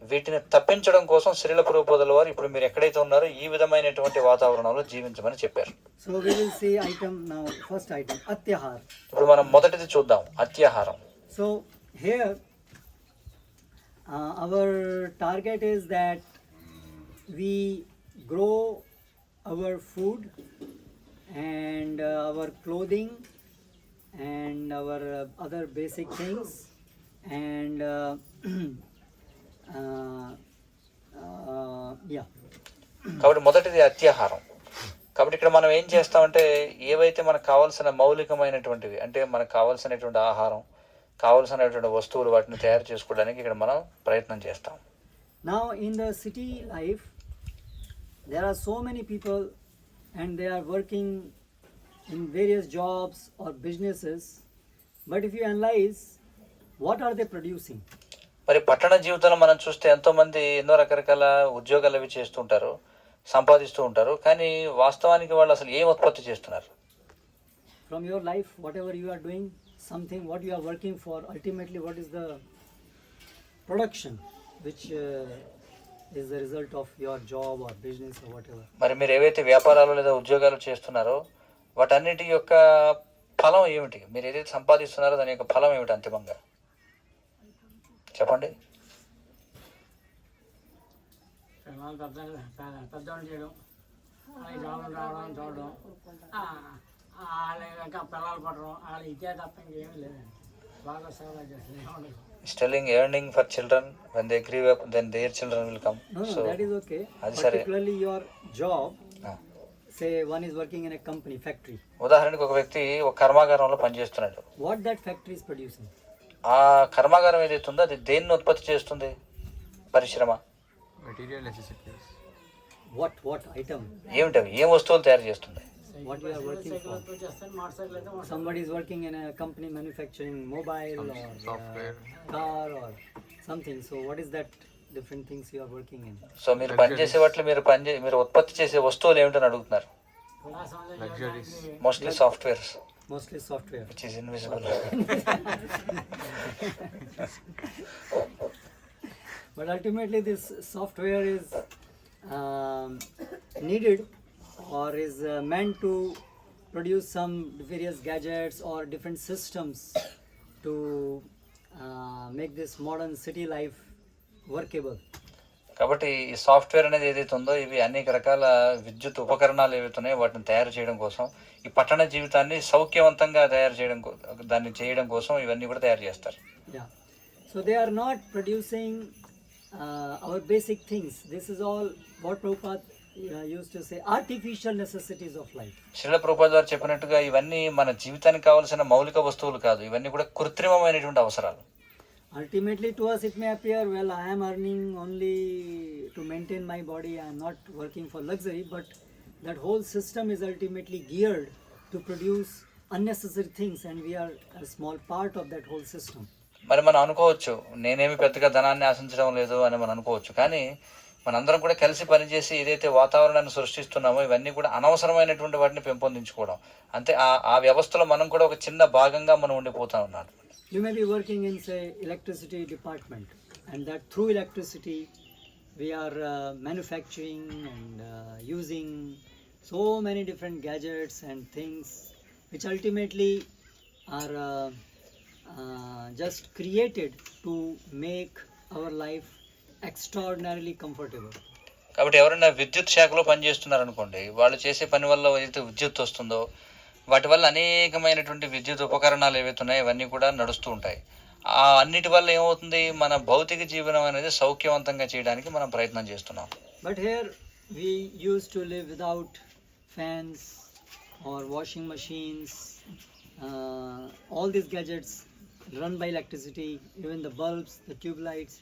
వీటిని తప్పించడం కోసం శ్రీల ప్రభుపాదుల వారు ఇప్పుడు మీరు ఎక్కడైతే ఉన్నారో ఈ విధమైనటువంటి వాతావరణంలో జీవించమని చెప్పారు. So we will see item now, first item, atyahar. ఇప్పుడు మనం మొదటిది చూద్దాం, అత్యాహారం. So here our target is that we grow our food and our clothing and our other basic things and yeah. కాబట్టి మొదటిది అత్యాహారం. కాబట్టి ఇక్కడ మనం ఏం చేస్తామంటే ఏవైతే మనకు కావాల్సిన మౌలికమైనటువంటివి అంటే మనకు కావాల్సినటువంటి ఆహారం, కావాల్సినటువంటి వస్తువులు వాటిని తయారు చేసుకోవడానికి ఇక్కడ మనం ప్రయత్నం చేస్తాం. Now in the city life there are so many people and they are working in various jobs or businesses, but if you analyze what are they producing? మరి పట్టణ జీవితంలో మనం చూస్తే ఎంతోమంది ఎన్నో రకరకాల ఉద్యోగాలు అవి చేస్తుంటారు, సంపాదిస్తూ ఉంటారు, కానీ వాస్తవానికి వాళ్ళు అసలు ఏం ఉత్పత్తి చేస్తున్నారు? From your life, whatever you are doing, something what you are working for, ultimately what is the production which is the result of your job or business or whatever. మరి మీరు ఏవైతే వ్యాపారాలు లేదా ఉద్యోగాలు చేస్తున్నారో వాటన్నిటి యొక్క ఫలం ఏమిటి? మీరు ఏదైతే సంపాదిస్తున్నారో దాని యొక్క ఫలం ఏమిటి అంతిమంగా చెప్పండి. పిల్లలు పెద్దవాళ్ళు చేయడం, వాళ్ళకి జాబులు రావడం చూడడం, వాళ్ళ ఇంకా పిల్లలు పడడం, వాళ్ళు ఇదే తప్ప ఇంకేమీ లేదండి. బాగా సేవ చేస్తుంది. Telling earning for children when they grow up, then their children will come. No, So that is okay. అది సరే. Particularly your job, say one is working in a company, factory. ఉదాహరణకు ఒక వ్యక్తి ఒక కర్మాగారంలో పనిచేస్తున్నాడు. What that factory is producing? ఆ కర్మాగారం ఏదైతే ఉందో అది దేన్ని ఉత్పత్తి చేస్తుంది? పరిశ్రమ. Material necessities. What item? ఏమిటవి? ఏం వస్తువులు తయారు చేస్తుంది? What you are working for? Somebody is working in a company manufacturing mobile or software. car or something. So what is that different things you are working in? So మీరు పనిచేసే వాటిలో మీరు ఉత్పత్తి చేసే వస్తువులు ఏమిటని అడుగుతున్నారు? Luxuries. Mostly softwares Mostly software. Which is invisible. But ultimately this software is needed or is meant to produce some various gadgets or different systems to make this modern city life workable. కాబట్టి ఈ software అనేది ఏదైతే ఉందో ఇవి అనేక రకాల విద్యుత్ ఉపకరణాలు ఏవైతే ఉన్నాయో వాటిని తయారు చేయడం కోసం, ఈ పట్టణ జీవితాన్ని సౌఖ్యవంతంగా తయారు చేయడం దాన్ని చేయడం కోసం ఇవన్నీ కూడా తయారు చేస్తారు. Yeah. So they are not producing our basic things. This is all what Prabhupada used to say, artificial necessities of life. Srila Prabhupada గారు చెప్పినట్టుగా ఇవన్నీ మన జీవితానికి కావాల్సిన మౌలిక వస్తువులు కాదు, ఇవన్నీ కూడా కృత్రిమమైనటువంటి అవసరాలు. Ultimately to us it may appear, well, I am earning only to maintain my body, I am not working for luxury, but that whole system is ultimately geared to produce unnecessary things and we are a small part of that whole system. మరి మనం అనుకోవచ్చు నేనేమి పెద్దగా ధనాన్ని ఆశించడం లేదు అని మనం అనుకోవచ్చు, కానీ మనందరం కూడా కలిసి పనిచేసి ఏదైతే వాతావరణాన్ని సృష్టిస్తున్నామో ఇవన్నీ కూడా అనవసరమైనటువంటి వాటిని పెంపొందించుకోవడం, అంతే ఆ వ్యవస్థలో మనం కూడా ఒక చిన్న భాగంగా మనం ఉండిపోతా ఉన్నాం. You may be working in, say, electricity department, and that through electricity we are manufacturing and using so many different gadgets and things which ultimately are just created to make our life extraordinarily comfortable. కాబట్టి ఎవరైనా విద్యుత్ శాఖలో పనిచేస్తున్నారు అనుకోండి, వాళ్ళు చేసే పని వల్ల ఏదైతే విద్యుత్ వస్తుందో వాటి వల్ల అనేకమైనటువంటి విద్యుత్ ఉపకరణాలు ఏవైతే ఉన్నాయో ఇవన్నీ కూడా నడుస్తూ ఉంటాయి. ఆ అన్నిటి వల్ల ఏమవుతుంది, మన భౌతిక జీవనం అనేది సౌఖ్యవంతంగా చేయడానికి మనం ప్రయత్నం చేస్తున్నాం. But here we used to live without fans or washing machines, all these gadgets run by electricity, even the bulbs, the tube lights,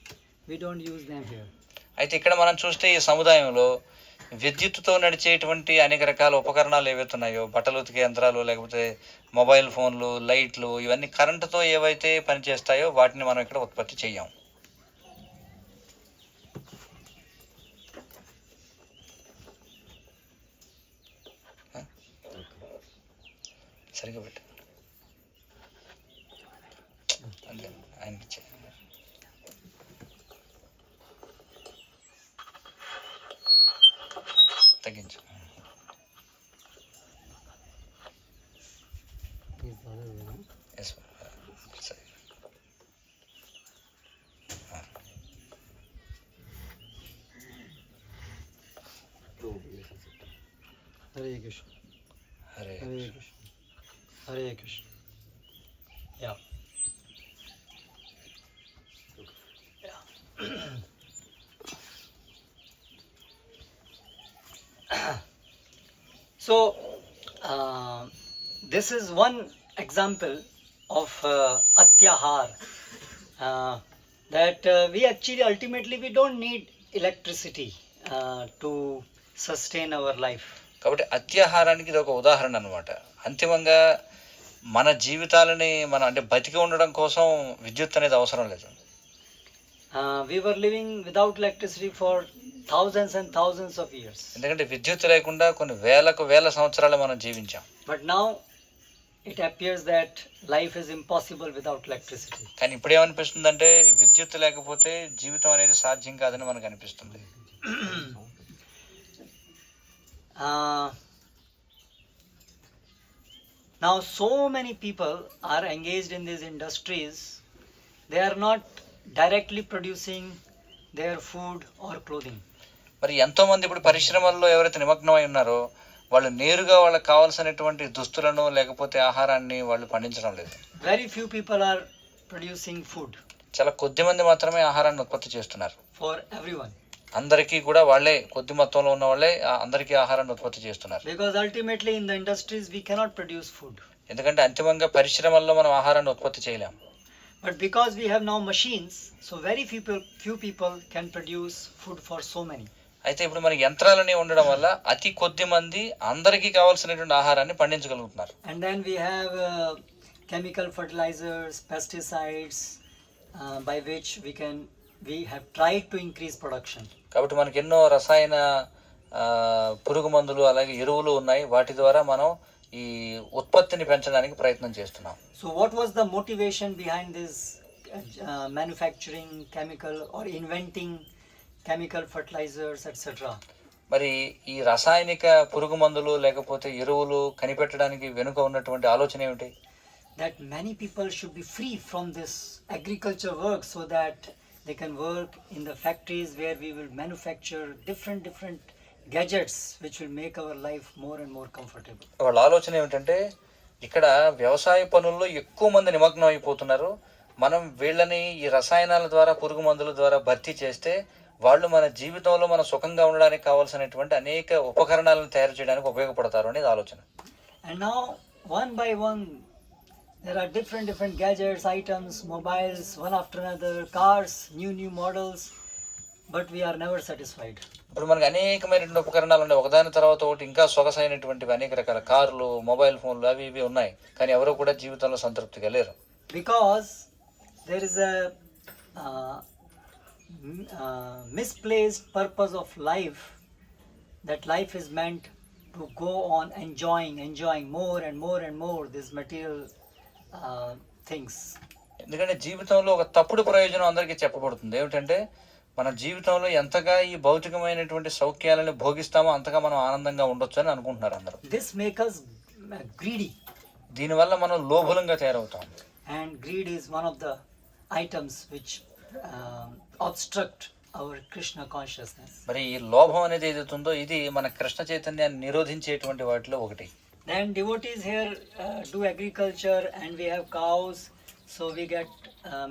we don't use them here. అయితే ఇక్కడ మనం చూస్తే ఈ సముదాయంలో విద్యుత్తుతో నడిచేటువంటి అనేక రకాల ఉపకరణాలు ఏవైతే ఉన్నాయో, బట్టలు ఉతికే యంత్రాలు, లేకపోతే మొబైల్ ఫోన్లు, లైట్లు, ఇవన్నీ కరెంటుతో ఏవైతే పనిచేస్తాయో వాటిని మనం ఇక్కడ ఉత్పత్తి చెయ్యం. సరిగ్గా పెట్టు అంతే ఆయన తగ్గించు. ఎస్ సరే. Hare Krishna. Hare Hare Krishna. Hare Krishna. Yeah. So, this is one example of atyahar. That we actually ultimately we don't need electricity to sustain our life. కాబట్టి అత్యాహారానికి ఇది ఒక ఉదాహరణ అనమాట. అంతిమంగా మన జీవితాలని మనం అంటే బతికి ఉండడం కోసం విద్యుత్ అనేది అవసరం లేదు. We were living without electricity for thousands and thousands of years. ఎందుకంటే విద్యుత్ లేకుండా కొన్ని వేల సంవత్సరాలు మనం జీవించాం. But now it appears that life is impossible without electricity. కానీ ఇప్పుడు ఏమనిపిస్తుందంటే విద్యుత్ లేకపోతే జీవితం అనేది సాధ్యం కాదని మనకు అనిపిస్తుంది. Now so many people are engaged in these industries. They are not directly producing their food or clothing. మరి ఎంతో మంది ఇప్పుడు పరిశ్రమల్లో ఎవరైతే నిమగ్నమై ఉన్నారో వాళ్ళు నేరుగా వాళ్ళకి కావాల్సినటువంటి దుస్తులను లేకపోతే ఆహారాన్ని వాళ్ళు పండించడం లేదు. Very few people are producing food చాలా కొద్ది మంది మాత్రమే ఆహారాన్ని ఉత్పత్తి చేస్తున్నారు. for everyone. అందరికీ కూడా వాళ్ళే కొద్ది మొత్తంలో ఉన్న వాళ్ళే అందరికీ ఆహారాన్ని ఉత్పత్తి చేస్తున్నారు. Because ultimately in the industries we cannot produce food. ఎందుకంటే అంతిమంగా పరిశ్రమల్లో మనం ఆహారాన్ని ఉత్పత్తి చేయలేం. But because we have now machines, so very few people can produce food for so many. అయితే ఇప్పుడు మనకి యంత్రాలని ఉండడం వల్ల అతి కొద్ది మంది అందరికీ కావాల్సినటువంటి ఆహారాన్ని పండించగలుగుతున్నారు. And then we have chemical fertilizers, pesticides, by which we have tried to increase production. కాబట్టి మనకి ఎన్నో రసాయన పురుగు మందులు అలాగే ఎరువులు ఉన్నాయి. వాటి ద్వారా మనం ఈ ఉత్పత్తిని పెంచడానికి ప్రయత్నం చేస్తున్నాం. So what was the motivation behind this manufacturing chemical or inventing chemical fertilizers, etc.? మరి ఈ రసాయనిక పురుగు మందులు లేకపోతే ఎరువులు కనిపెట్టడానికి వెనుక ఉన్నటువంటి ఆలోచన ఏమిటి? That many people should be free from this agriculture work so that they can work in the factories where we will manufacture different gadgets which will make our life more and more comfortable. వాళ్ళ ఆలోచన ఏమిటంటే ఇక్కడ వ్యవసాయ పనుల్లో ఎక్కువ మంది నిమగ్నం అయిపోతున్నారు. మనం వీళ్ళని ఈ రసాయనాల ద్వారా పురుగు మందుల ద్వారా భర్తీ చేస్తే వాళ్ళు మన జీవితంలో మనం సుఖంగా ఉండడానికి కావాల్సినటువంటి అనేక ఉపకరణాలను తయారు చేయడానికి ఉపయోగపడతారు అనేది ఆలోచన. And now one by one there are different gadgets, items, mobiles, one after another, cars, new models, but we are never satisfied. ఇప్పుడు మనకి అనేకమైనటువంటి ఉపకరణాలు ఉన్నాయి. ఒకదాని తర్వాత ఒకటి ఇంకా సొగసైనటువంటివి అనేక రకాల కార్లు, మొబైల్ ఫోన్లు అవి ఇవి ఉన్నాయి. కానీ ఎవరు కూడా జీవితంలో సంతృప్తిగా లేరు. Because there is a misplaced purpose of life, that life is meant to go on enjoying more and more these material things. ఎందుకంటే జీవితంలో ఒక తప్పుడు ప్రయోజనం అందరికీ చెప్పబడుతుంది. ఏమిటంటే మన జీవితంలో ఎంతగా ఈ భౌతికమైనటువంటి సౌఖ్యాలను భోగిస్తామో అంతగా మనం ఆనందంగా ఉండొచ్చు అని అనుకుంటున్నారు అందరూ. This makes us greedy. దీనివల్ల మనం లోభులంగా తయారవుతాం. And greed is one of the items which obstruct our Krishna consciousness. మరి ఈ లోభం అనేది ఏదైతుందో ఇది మన కృష్ణ చైతన్యాన్ని నిరోధించేటువంటి వాటిలో ఒకటి. Then devotees here do agriculture and we have cows, so we get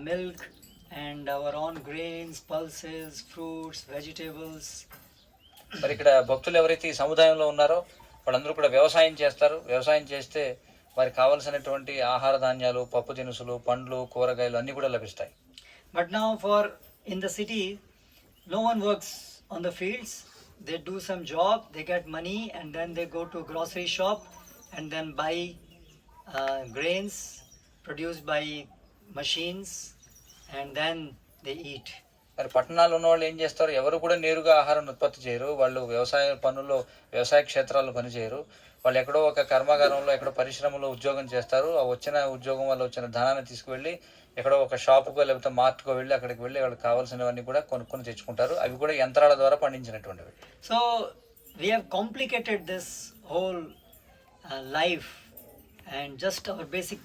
milk and our own grains, pulses, fruits, vegetables. మరి ఇక్కడ భక్తులు ఎవరైతే ఈ సముదాయంలో ఉన్నారో వాళ్ళందరూ కూడా వ్యవసాయం చేస్తారు. వ్యవసాయం చేస్తే వారికి కావాల్సినటువంటి ఆహార ధాన్యాలు, పప్పు దినుసులు, పండ్లు, కూరగాయలు అన్నీ కూడా లభిస్తాయి. But now in the city, no one works on the fields. They do some job, they get money, and then they go to grocery shop and then buy grains produced by machines, and then they eat. మరి పట్టణాల్లో ఉన్న వాళ్ళు ఏం చేస్తారు? ఎవరు కూడా నేరుగా ఆహారాన్ని ఉత్పత్తి చేయరు. వాళ్ళు వ్యవసాయ పనుల్లో వ్యవసాయ క్షేత్రాల్లో పనిచేయరు. వాళ్ళు ఎక్కడో ఒక కర్మాగారంలో ఎక్కడో పరిశ్రమలో ఉద్యోగం చేస్తారు. ఆ వచ్చిన ఉద్యోగం వల్ల వచ్చిన ధనాన్ని తీసుకువెళ్ళి ఎక్కడో ఒక షాపుకో లేకపోతే మార్ట్కో వెళ్ళి అక్కడికి వెళ్ళి వాళ్ళకి కావాల్సినవన్నీ కూడా కొనుక్కొని తెచ్చుకుంటారు. అవి కూడా యంత్రాల ద్వారా పండించినటువంటివి. So we have complicated this whole life, and just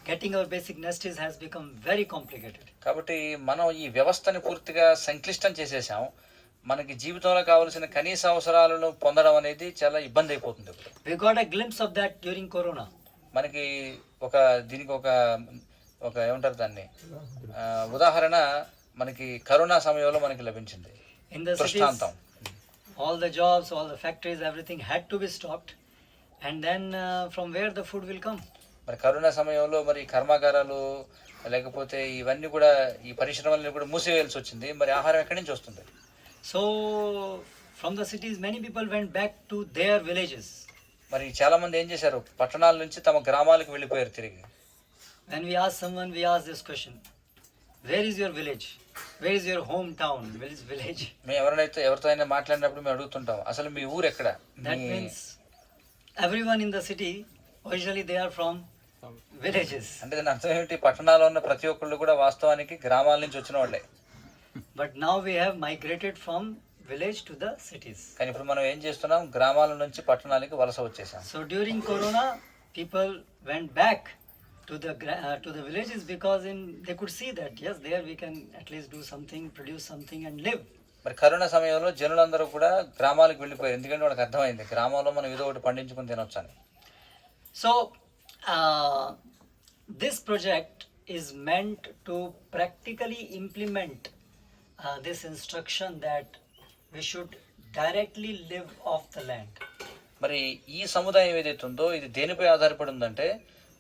getting our basic necessities has become very complicated. కాబట్టి మనం ఈ వ్యవస్థని పూర్తిగా సంక్లిష్టం చేసేసాం. మనకి జీవితంలో కావాల్సిన కనీస అవసరాలను పొందడం అనేది చాలా ఇబ్బంది అయిపోతుంది ఇప్పుడు. We got a glimpse of that during Corona. మనకి దీనికి ఒక ఏమంటారు దాన్ని ఉదాహరణ మనకి కరోనా సమయంలో మనకి లభించింది. In the cities, దృష్టాంతం. all the jobs, all the factories, everything had to be stopped. And then from where the food will come? మరి కరోనా సమయంలో మరి కర్మాగారాలు లేకపోతే ఇవన్నీ కూడా ఈ పరిశ్రమలను కూడా మూసివేయాల్సి వచ్చింది. మరి ఆహారం ఎక్కడి నుంచి వస్తుంది? So from the cities, many people went back to their villages. మరి చాలా మంది ఏం చేశారు, పట్టణాల నుంచి తమ గ్రామాలకు వెళ్ళిపోయారు తిరిగి. When we ask someone, we ask this question: where is your village? Where is your hometown? Where is village? మేము ఎవరితో అయినా మాట్లాడినప్పుడు మేము అడుగుతుంటాం, అసలు మీ ఊరు ఎక్కడ? That means everyone in the city, originally they are from villages. అంటే దాని అర్థం ఏమిటి? పట్టణాల్లో ఉన్న ప్రతి ఒక్కళ్ళు కూడా వాస్తవానికి గ్రామాల నుంచి వచ్చిన వాళ్ళే. But now we have migrated from village to the cities. కానీ ఇప్పుడు మనం ఏం చేస్తున్నాం, గ్రామాల నుంచి పట్టణాలకి వలస వచ్చేసాం. So during Corona, people went back to the villages because they could see that yes, there we can at least do something, produce something, and live. మరి కరోనా సమయంలో జనులందరూ కూడా గ్రామాలకు వెళ్ళిపోయారు, ఎందుకంటే వాళ్ళకి అర్థమైంది గ్రామంలో మనం ఏదో ఒకటి పండించుకుని తినొచ్చు అని. So this project is meant to practically implement this instruction that we should directly live off the land. మరి ఈ సముదాయం ఏదైతే ఉందో ఇది దేనిపై ఆధారపడి ఉందంటే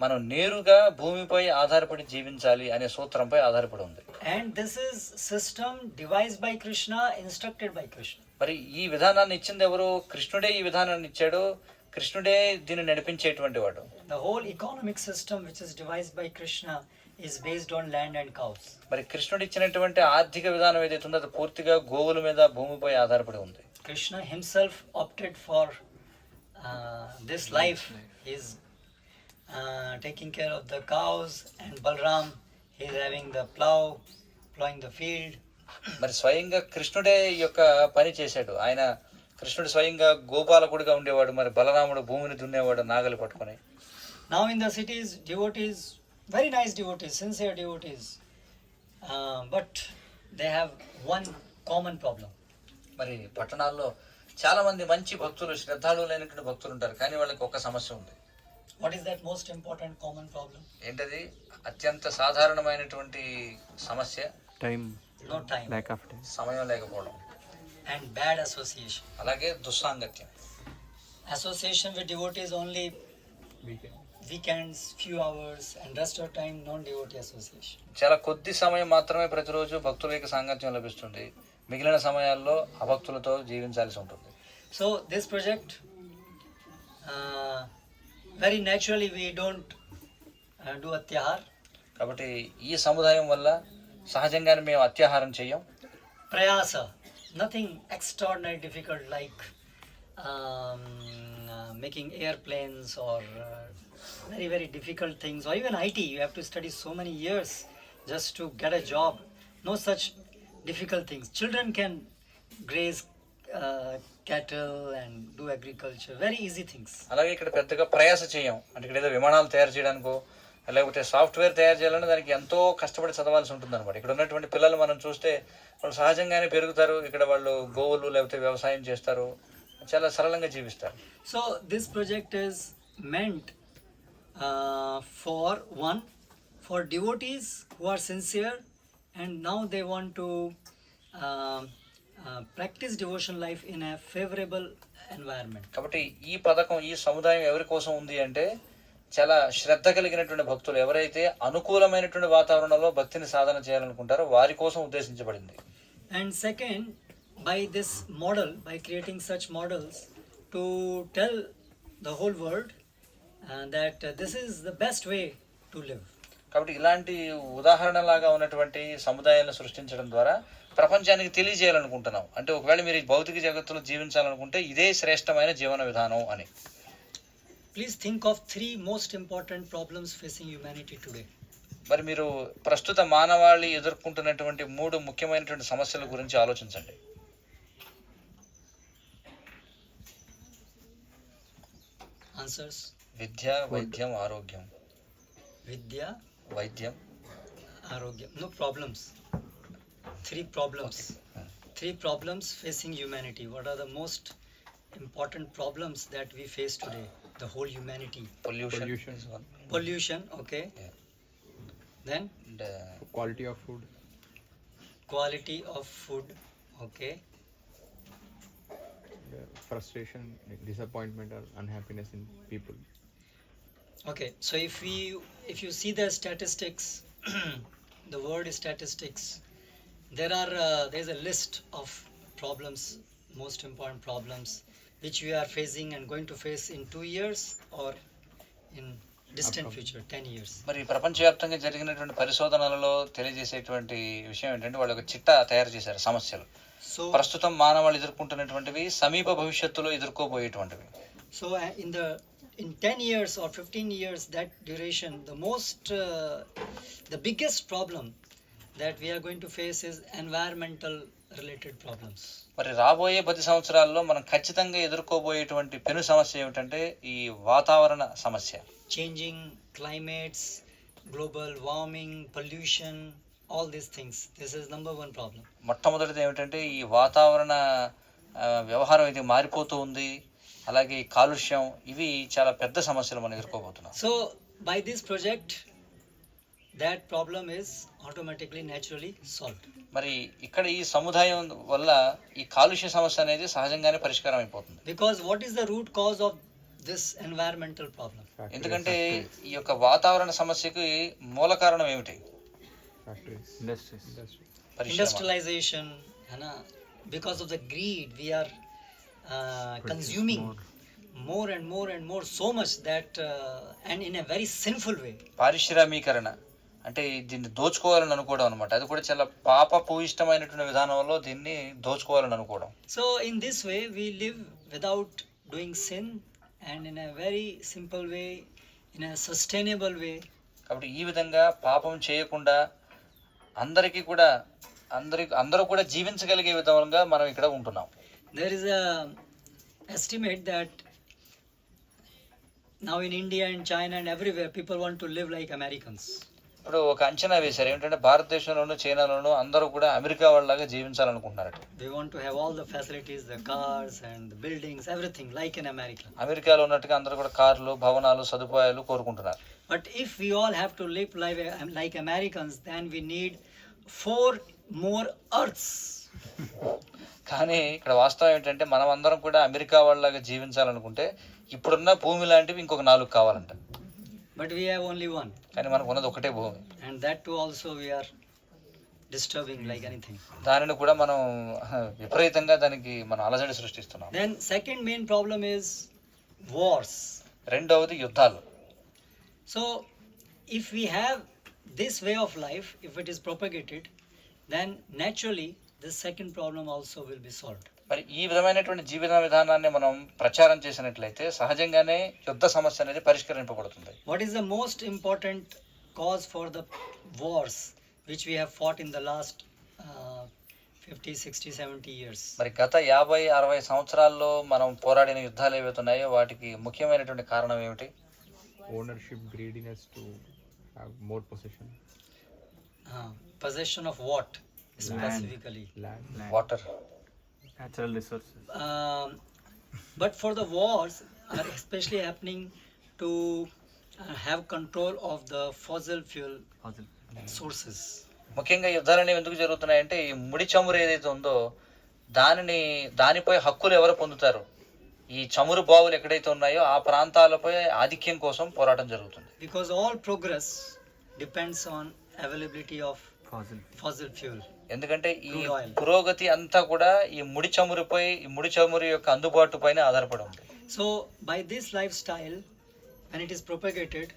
మనం నేరుగా భూమిపై ఆధారపడి జీవించాలి అనే సూత్రంపై ఆధారపడి ఉంది. And this is system devised by Krishna, instructed by Krishna. మరి ఈ విధానాన్ని ఇచ్చింది ఎవరు? కృష్ణుడే ఈ విధానాన్ని ఇచ్చాడు, కృష్ణుడే దీన్ని నడిపించేటువంటి వాడు. The whole economic system which is devised by Krishna is based on land and cows. మరి కృష్ణుడు ఇచ్చినటువంటి ఆర్థిక విధానం ఏదైతే ఉందో అది పూర్తిగా గోవుల మీద భూమిపై ఆధారపడి ఉంది. Krishna himself opted for this life. He's taking care of the cows, and Balram, he's having the plowing the field. మరి స్వయంగా కృష్ణుడే ఈ యొక్క పని చేశాడు. కృష్ణుడు స్వయంగా గోపాలకుడిగా ఉండేవాడు, మరి బలరాముడు భూమిని దున్నేవాడు నాగలి పట్టుకొని. Now in the cities, devotees, very nice devotees, sincere devotees, but they have one common problem. మరి పట్టణాల్లో చాలా మంది మంచి భక్తులు, శ్రద్ధాళులైనటువంటి భక్తులు ఉంటారు, కానీ వాళ్ళకి ఒక సమస్య ఉంది. What is that most important common problem? ఏంటది? అత్యంత సాధారణమైనటువంటి సమస్య Time. No time. Lack of time. సమయం లేకపోవడం, And bad association. అలాగే దుస్సాంగత్యం. Association with devotees only weekends, few hours, and rest of time non-devotee association. చాలా కొద్ది సమయం మాత్రమే ప్రతిరోజు భక్తుల యొక్క సాంగత్యం లభిస్తుంది, మిగిలిన సమయాల్లో అభక్తులతో జీవించాల్సి ఉంటుంది. So this project, very naturally we don't do atyahar. కాబట్టి ఈ సముదాయం వల్ల సహజంగానే మేము అత్యాహారం చెయ్యం. Prayasa, nothing extraordinary difficult like making airplanes or very very difficult things, or even IT. You have to study so many years just to get a job. No such difficult things. Children can graze cattle and do agriculture, very easy things. అలాగే ఇక్కడ పెద్దగా ప్రయాస చేయం, అంటే ఇక్కడ ఏదో విమానాలు తయారు చేయడానికో లేకపోతే సాఫ్ట్వేర్ తయారు చేయాలని దానికి ఎంతో కష్టపడి చదవాల్సి ఉంటుంది అనమాట. ఇక్కడ ఉన్నటువంటి పిల్లలు మనం చూస్తే వాళ్ళు సహజంగానే పెరుగుతారు, ఇక్కడ వాళ్ళు గోవులు లేకపోతే వ్యవసాయం చేస్తారు, చాలా సరళంగా జీవిస్తారు. So this project is meant for devotees who are sincere and now they want to practice devotion life in a favorable environment. కాబట్టి ఈ పథకం, ఈ సముదాయం ఎవరి కోసం ఉంది అంటే చాలా శ్రద్ధ కలిగినటువంటి భక్తులు ఎవరైతే అనుకూలమైనటువంటి వాతావరణంలో భక్తిని సాధన చేయాలనుకుంటారో వారి కోసం ఉద్దేశించబడింది. And second, by this model, by creating such models to tell the whole world that this is the best way to live. కాబట్టి ఇలాంటి ఉదాహరణలాగా ఉన్నటువంటి సముదాయాలను సృష్టించడం ద్వారా ప్రపంచానికి తెలియజేయాలనుకుంటున్నాం. అంటే ఒకవేళ మీరు ఈ భౌతిక జగత్తులో జీవించాలనుకుంటే ఇదే శ్రేష్టమైన జీవన విధానం అని. Please think of 3 most important problems facing humanity today. మరి మీరు ప్రస్తుత మానవాళి ఎదుర్కొంటున్నటువంటి 3 ముఖ్యమైనటువంటి సమస్యల గురించి ఆలోచించండి. Answers: విద్య, వైద్యం, ఆరోగ్యం. Vidya, వైద్యం, Arogyam. No problems. 3 problems. three problems facing humanity. What are the most important problems that we face today? The whole humanity. Pollution Pollution. is one. Pollution, okay. Yeah. Then And Quality of food. quality of food, okay. Frustration, disappointment, or unhappiness in people. Okay, so if you see the statistics, the word is statistics. There's a list of problems, most important problems, which we are facing and going to face in 2 years or in distant future, 10 years. మరి ప్రపంచవ్యాప్తంగా జరిగినటువంటి పరిశోధనలలో తెలియజేసేటువంటి విషయం ఏంటంటే వాళ్ళు ఒక చిట్టా తయారు చేశారు సమస్యలు. So, ప్రస్తుతం మానవాళి ఎదుర్కొంటున్నటువంటివి, సమీప భవిష్యత్తులో ఎదుర్కోబోయేటువంటివి. so in 10 years or 15 years, that duration, the biggest problem that we are going to face is environmental related problems. మరి రాబోయే 10 సంవత్సరాల్లో మనం ఖచ్చితంగా ఎదుర్కోబోయేటువంటి పెను సమస్య ఏమిటంటే ఈ వాతావరణ సమస్య. Changing climates, global warming, pollution, all these things. This is number one problem. మొట్టమొదటిది ఏమిటంటే ఈ వాతావరణ వ్యవహారం ఇది మారిపోతూ ఉంది, అలాగే ఈ కాలుష్యం, ఇవి చాలా పెద్ద సమస్యలు మనం ఎదుర్కోబోతున్నాం. So by this project, that problem is automatically, naturally solved. మరి ఇక్కడ ఈ సముదాయం వల్ల ఈ కాలుష్య సమస్య అనేది సహజంగానే పరిష్కారం అయిపోతుంది. Because what is the root cause of this environmental problem? ఎందుకంటే ఈ యొక్క వాతావరణ సమస్యకి మూల కారణం ఏమిటి? Factories. Industries. పరిశ్రమ. Industrialization, because of the greed, we are consuming more and more and more, so much that and in a very sinful way. పారిశ్రామీకరణ అంటే దీన్ని దోచుకోవాలని అనుకోవడం అనమాట. అది కూడా చాలా పాపపూయిష్టమైనటువంటి విధానంలో దీన్ని దోచుకోవాలని అనుకోవడం. So in this way we live without doing sin and in a very simple way, in a sustainable way. కాబట్టి ఈ విధంగా పాపం చేయకుండా అందరూ కూడా జీవించగలిగే విధంగా మనం ఇక్కడ ఉంటున్నాం. There is a estimate that now in India and China and everywhere people want to live like Americans. ఇప్పుడు ఒక అంచనా వేశారు ఏంటంటే భారతదేశంలోను చైనాలోను అందరూ కూడా అమెరికా వాళ్ళలాగా జీవించాలనుకుంటున్నారట. They want to have all the facilities, the cars and the buildings, everything like in America. అమెరికాలో ఉన్నట్టుగా అందరూ కూడా కార్లు, భవనాలు, సదుపాయాలు కోరుకుంటున్నారు. But if we all have to live like Americans, then we need 4 more earths. కానీ ఇక్కడ వాస్తవం ఏంటంటే మనం అందరం కూడా అమెరికా వాళ్ళలాగా జీవించాలనుకుంటే ఇప్పుడున్న భూమి లాంటివి ఇంకొక 4 కావాలంట. But we have only one. కానీ మనకు ఉన్నది ఒకటే భూమి. And that too also we are disturbing like anything. దానిని కూడా మనం విపరీతంగా దానికి మనం అలజడి సృష్టిస్తున్నాం. Then second main problem is wars. రెండవది యుద్ధాలు. So if we have this way of life, if it is propagated, then naturally this second problem also will be solved. మరి ఈ విధమైనటువంటి జీవన విధానాన్ని మనం ప్రచారం చేసినట్లయితే సహజంగానే యుద్ధ సమస్య అనేది పరిష్కరింపబడుతుంది. What is the most important cause for the wars which we have fought in the last 50, 60, 70 years? మరి గత 50, 60 సంవత్సరాల్లో మనం పోరాడిన యుద్ధాలు ఏవైతున్నాయో వాటికి ముఖ్యమైనటువంటి కారణం ఏమిటి? Ownership, greediness to have more possession. Possession of what specifically? Land. Water. Natural resources. But for the wars are especially happening to have control of the fossil fuel sources. ముఖ్యంగా యుద్ధాలు అనేవి ఎందుకు జరుగుతున్నాయంటే ఈ ముడి చమురు ఏదైతే ఉందో దానిపై హక్కులు ఎవరు పొందుతారు? ఈ చమురు బావులు ఎక్కడైతే ఉన్నాయో ఆ ప్రాంతాలపై ఆధిక్యం కోసం పోరాటం జరుగుతుంది. Because all progress depends on availability of fossil fuel. ఎందుకంటే ఈ పురోగతి అంతా కూడా ఈ ముడి చమురు యొక్క అందుబాటు పైన ఆధారపడి ఉంది. So by this lifestyle, when it is propagated,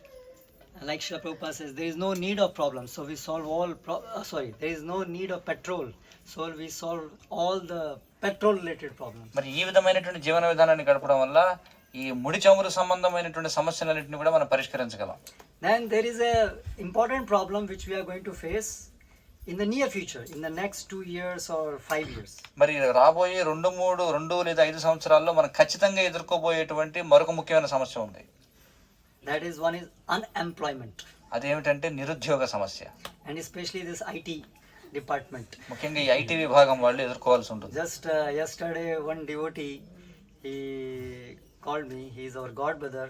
like Srila Prabhupada says, there is no need of problems. So we solve there is no need of petrol. So we solve all the petrol related problems. మరి ఈ విధమైనటువంటి జీవన విధానాన్ని గడపడం వల్ల ఈ ముడి చమురు సంబంధమైనటువంటి సమస్యలన్నింటినీ కూడా మనం పరిష్కరించగలం. Then there is a important problem which we are going to face in the near future, in the next 2 years or 5 years. మరి రాబోయే 2 లేదా 5 సంవత్సరాల్లో మనం ఖచ్చితంగా ఎదుర్కోబోయేటువంటి మరొక ముఖ్యమైన సమస్య ఉంది. That is, one is unemployment. అదేమిటంటే నిరుద్యోగ సమస్య. And especially this IT department. ముఖ్యంగా ఈ ఐటీ విభాగం వాళ్ళు ఎదుర్కోవాల్సి ఉంటుంది. Just yesterday, one devotee, he called me. He is our god brother.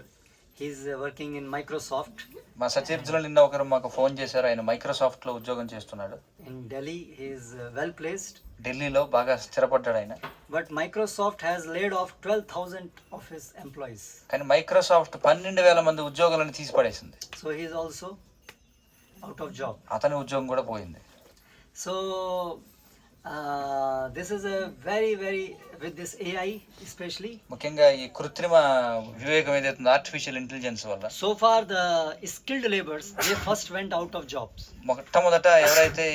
He's working in Microsoft. మా సతీర్థులు నిన్న ఒకరు మాకు ఫోన్ చేశారు. ఆయన మైక్రోసాఫ్ట్ లో ఉద్యోగం చేస్తున్నాడు. In Delhi, he is well placed. ఢిల్లీలో బాగా స్థిరపడ్డాడు ఆయన. But Microsoft has laid off 12,000 of his employees. కానీ మైక్రోసాఫ్ట్ 12,000 మంది ఉద్యోగులను తీసిపడేసింది. So he is also out of job. అతని ఉద్యోగం కూడా పోయింది. So this is a very with this AI especially. ముఖ్యంగా ఈ కృత్రిమ వివేకం ఏదైతుందో ఆర్టిఫిషియల్ ఇంటెలిజెన్స్ వల్ల So far the skilled laborers, they first went out of jobs. మొట్టమొదట ఎవరైతే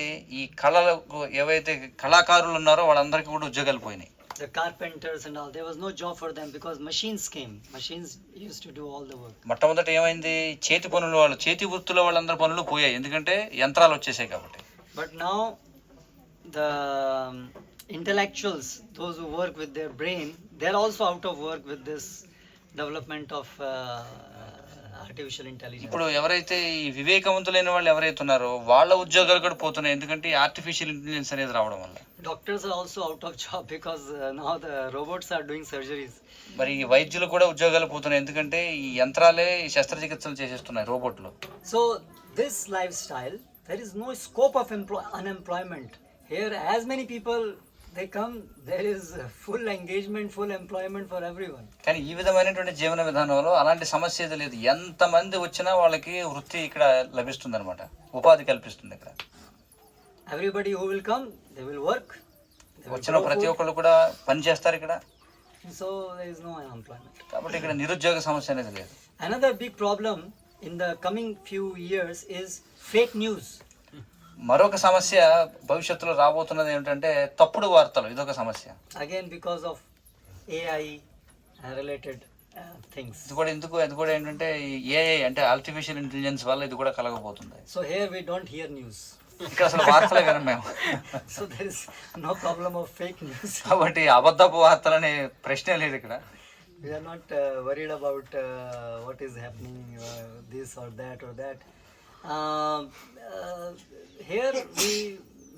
ఈ కళలకు ఏవైతే కళాకారులు ఉన్నారో వాళ్ళందరికీ కూడా ఉద్యోగాలు పోయినాయి. The carpenters and all, there was no job for them because machines came. Machines used to do all the work. మొట్టమొదట ఏమైంది, చేతి పనులు వాళ్ళు, చేతి వృత్తుల వాళ్ళందరి పనులు పోయాయి, ఎందుకంటే యంత్రాలు వచ్చేసాయి కాబట్టి. But now the intellectuals, those who work with their brain, they're also out of work with this development of artificial intelligence. ఇప్పుడు ఎవరైతే ఈ వివేకవంతులైన వాళ్ళు ఎవరైతే ఉన్నారో వాళ్ళ ఉద్యోగాలు కూడా పోతున్నాయి, ఎందుకంటే ఈ ఆర్టిఫిషియల్ ఇంటెలిజెన్స్ అనేది రావడం వల్ల. Doctors are also out of job because now the robots are doing surgeries. మరి ఈ వైద్యులు కూడా ఉద్యోగాలు పోతున్నాయి, ఎందుకంటే ఈ యంత్రాలే ఈ శస్త్రచికిత్సలు చేసేస్తున్నాయి, రోబోట్లు. So this lifestyle, there is no scope of unemployment. Here as many people they come, there is full engagement, full employment for everyone. కానీ ఈ విధమైనటువంటి జీవన విధానంలో అలాంటి సమస్య ఏది లేదు. ఎంతమంది వచ్చినా వాళ్ళకి వృత్తి ఇక్కడ లభిస్తుంది అనమాట, ఉపాధి కల్పిస్తుంది ఇక్కడ. Everybody who will come, they will work. వచ్చిన ప్రతి ఒక్కళ్ళు కూడా పని చేస్తారు ఇక్కడ. So there is no unemployment. కాబట్టి ఇక్కడ నిరుద్యోగ సమస్య అనేది లేదు. Another big problem in the coming few years is fake news. మరొక సమస్య భవిష్యత్తులో రాబోతున్నది ఏమిటంటే తప్పుడు వార్తలు. ఇదొక సమస్య. Again because of AI related things. ఇది కూడా ఏంటంటే ఏఐ అంటే ఆర్టిఫిషియల్ ఇంటెలిజెన్స్ వల్ల ఇది కూడా కలగబోతుంది. So here we don't hear news. ఇక్కడ అసలు వార్తలే కానీ మేము. So there is no problem of fake news. కాబట్టి అబద్ధపు వార్తలనే ప్రశ్నే లేదు ఇక్కడ. We are not worried about what is happening, this or that or that. Here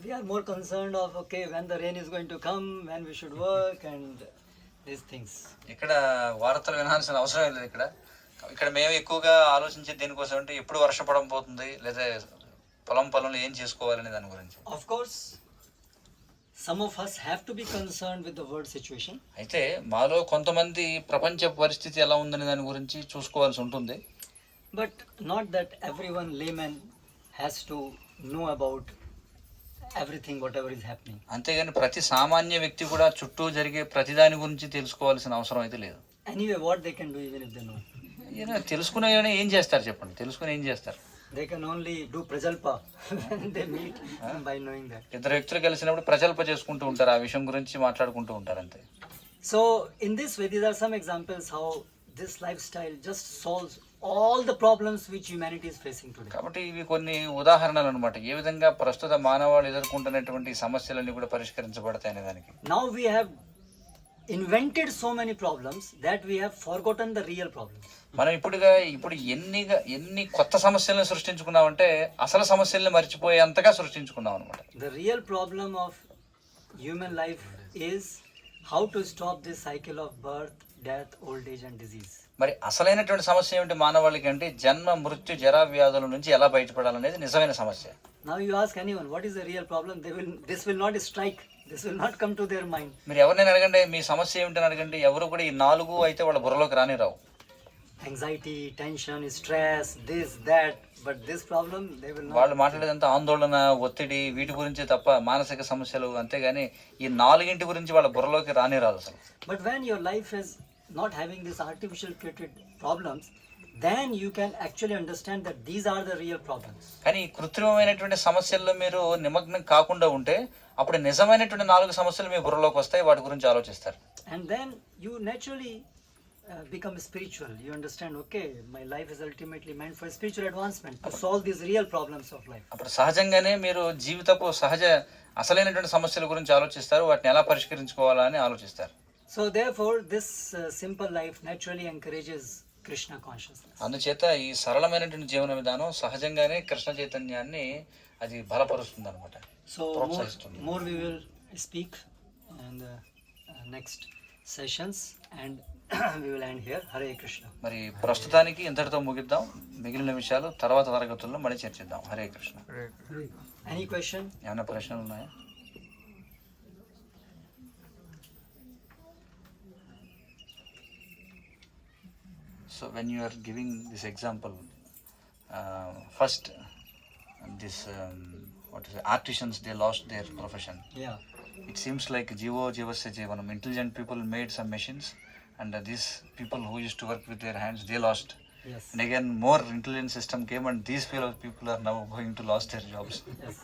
we are more concerned of okay, when the rain is going to come, when we should work and these things. ఇక్కడ వార్తలు వినాల్సిన అవసరం లేదు. ఇక్కడ మేము ఎక్కువగా ఆలోచించే దీనికోసం అంటే ఎప్పుడు వర్షం పడకపోతుంది లేదా పొలం పనులు ఏం చేసుకోవాలనే దాని గురించి. Of course, some of us have to be concerned with the world situation. అయితే మాలో కొంతమంది ప్రపంచ పరిస్థితి ఎలా ఉందనే దాని గురించి చూసుకోవాల్సి ఉంటుంది. But not that everyone layman has to know about everything whatever is happening. అంతేగాని ప్రతి సామాన్య వ్యక్తి కూడా చుట్టూ జరిగే ప్రతి దాని గురించి తెలుసుకోవాల్సిన అవసరం అయితే లేదు. Anyway, what they can do even if they know? తెలుసుకునే ఏం చేస్తారు చెప్పండి, తెలుసుకుని ఏం చేస్తారు? They can only do prajalpa when they meet by knowing that. ఇద్దరు వ్యక్తులు కలిసినప్పుడు ప్రజల్ప చేసుకుంటూ ఉంటారు, ఆ విషయం గురించి మాట్లాడుకుంటూ ఉంటారు అంతే. So in this way, these are some examples how this lifestyle just solves all the problems which humanity is facing today. కాబట్టి ఇవి కొన్ని ఉదాహరణలు అన్నమాట, ఏ విధంగా ప్రస్తుత మానవాళి ఎదుర్కొంటున్నటువంటి సమస్యలన్నీ కూడా పరిష్కరించబడతాయి అనే దానికి. Now we have invented so many problems that we have forgotten the real problems. మనం ఇప్పుడు ఎన్ని కొత్త సమస్యలను సృష్టించుకున్నామంటే అసలు సమస్యల్ని మర్చిపోయేంతగా సృష్టించుకున్నాం అనమాట. The real problem of human life is how to stop this cycle of birth, death, old age and disease. మరి అసలైనటువంటి సమస్య ఏమిటి మానవాళికి అంటే జన్మ మృత్యు జరా వ్యాధుల నుంచి ఎలా బయటపడాలనేది నిజమైన సమస్య. Now you ask anyone what is the real problem, this will not strike, this will not come to their mind. మీరు ఎవరినైనా అడగండి మీ సమస్య ఏమిటని అడగండి, ఎవరు కూడా ఈ 4 అయితే వాళ్ళ బుర్రలోకి రానిరావు. Anxiety, tension, stress, this, that, but this problem they will not. వాళ్ళు మాట్లాడేదంతా ఆందోళన, ఒత్తిడి, వీటి గురించి తప్ప మానసిక సమస్యలు, అంతేగాని ఈ 4 గురించి వాళ్ళ బుర్రలోకి రానిరాదు అసలు. But when your life is not having this artificial created problems, then you can actually understand that these are the real problems. కానీ ఈ కృత్రిమమైనటువంటి సమస్యల్లో మీరు నిమగ్నం కాకుండా ఉంటే అప్పుడు నిజమైనటువంటి 4 సమస్యలు మీ బుర్రలోకి వస్తాయి, వాటి గురించి ఆలోచిస్తారు. And then you naturally become spiritual. You understand, okay, my life is ultimately meant for spiritual advancement, to solve these real problems of life. అప్పుడు సహజంగానే మీరు జీవితపు అసలైనటువంటి సమస్యల గురించి ఆలోచిస్తారు, వాటిని ఎలా పరిష్కరించుకోవాలా అని ఆలోచిస్తారు. So therefore this simple life naturally encourages Krishna consciousness. అందుచేత ఈ సరళమైనటువంటి జీవన విధానం సహజంగానే కృష్ణ చైతన్యాన్ని అది బలపరుస్తుంది అనమాట. So ప్రోత్సహిస్తుంది. more we will speak in the next sessions, and we will end here. Hare Krishna. మరి ప్రస్తుతానికి ఇంతటితో ముగిద్దాం. మిగిలిన విషయాలు తర్వాత తరగతుల్లో మళ్ళీ చర్చిద్దాం. హరే కృష్ణ. Any question? ఏమైనా ప్రశ్నలు ఉన్నాయా? So when you are giving this example, first this what is it? Artisans, they lost their profession. Yeah. It seems like Jivo Jivasya Jivanam. Intelligent people made some machines, and these people who used to work with their hands, they lost. Yes. And again, more intelligent system came, and these people are now going to lose their jobs. Yes.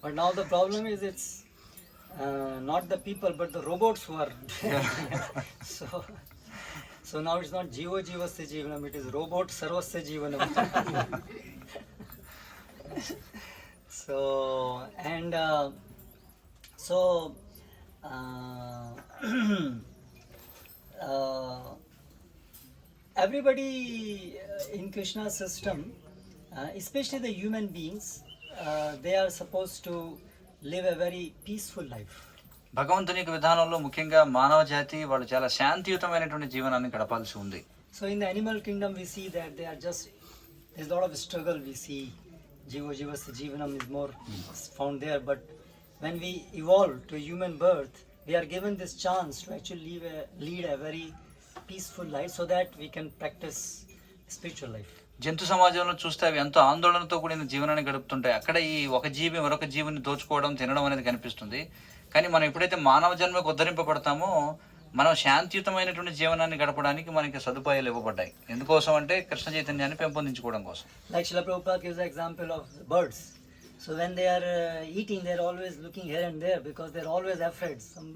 But now the problem is it's not the people but the robots who are. So now it's not Jivo Jivasya Jivanam, it is Robot Sarvasya Jivanam. So and so everybody in Krishna's system, especially the human beings, they are supposed to live a very peaceful life. భగవంతుని యొక్క విధానంలో ముఖ్యంగా మానవ జాతి వాళ్ళు చాలా శాంతియుతమైనటువంటి జీవనాన్ని గడపాల్సి ఉంది. So in the animal kingdom we see that they are just, there's a lot of struggle we see. Jivo Jivasya Jivanam is more found there, but when we evolve to human birth, we are given this chance to actually lead a very peaceful life so that we can practice spiritual life. జంతు సమాజంలో చూస్తే అవి ఎంతో ఆందోళనతో కూడిన జీవనాన్ని గడుపుతుంటాయి. అక్కడ ఈ ఒక జీవి మరొక జీవిని దోచుకోవడం, తినడం అనేది కనిపిస్తుంది. కానీ మనం ఎప్పుడైతే మానవ జన్మకు ఉద్ధరింపబడతామో మనం శాంతియుతమైనటువంటి జీవనాన్ని గడపడానికి మనకి సదుపాయాలు ఇవ్వబడ్డాయి. ఎందుకోసం అంటే కృష్ణ చైతన్యాన్ని పెంపొందించుకోవడం కోసం. Like Srila Prabhupada gives the example of the birds. So when they are eating, they are always looking here and there because they are always afraid some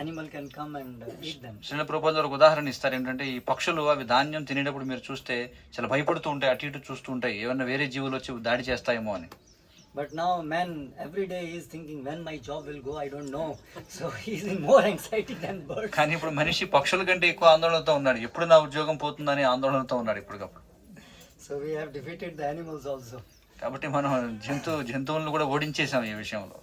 animal can come and eat them. Srila ప్రభుపాదులు ఒక ఉదాహరణ ఇస్తారు. ఏంటంటే ఈ పక్షులు అవి ధాన్యం తినేటప్పుడు మీరు చూస్తే చాలా భయపడుతూ ఉంటాయి, అటు ఇటు చూస్తూ ఉంటాయి, ఏమన్నా వేరే జీవులు వచ్చి దాడి చేస్తాయేమో అని. But now man every day is thinking when my job will go, I don't know. So he is in more anxiety than birds. కానీ ఇప్పుడు మనిషి పక్షుల కంటే ఎక్కువ ఆందోళనతో ఉన్నాడు. ఎప్పుడు నా ఉద్యోగం పోతుందని ఆందోళనతో ఉన్నాడు ఇప్పటికప్పుడు. So we have defeated the animals also. కాబట్టి మనం జంతువులను కూడా ఓడించేసాం ఈ విషయంలో.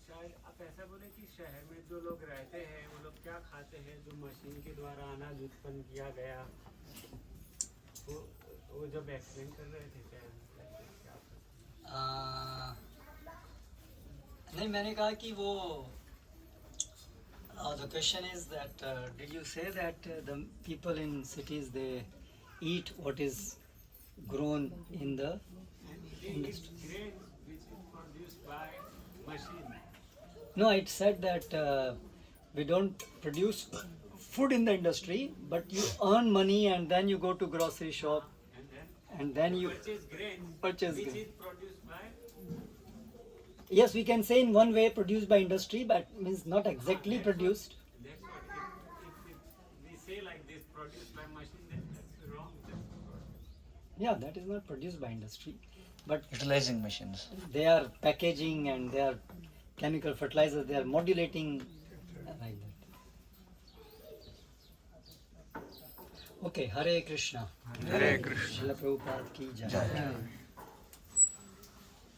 शायद आप ऐसा बोले कि शहर में जो लोग रहते हैं वो लोग क्या खाते हैं जो मशीन के द्वारा अनाज उत्पन्न किया गया, वो जब एक्सप्लेन कर रहे थे क्या? नहीं, मैंने कहा कि वो the question is that did you say that the people in cities they eat what is grown in the industry? Grain which is produced by machine. No, it said that we don't produce food in the industry, but you earn money and then you go to grocery shop and then you Purchase grain purchase which grain. is produced by. Yes, we can say in one way produced by industry, but means not exactly produced. That's what. If we say like this, produced by machine, then that's wrong. Yeah, that is not produced by industry, but utilizing machines. they are packaging and they are chemical fertilizers, they are modulating like that. Okay, Hare Krishna. Hare Krishna. Srila Prabhupada ki jai.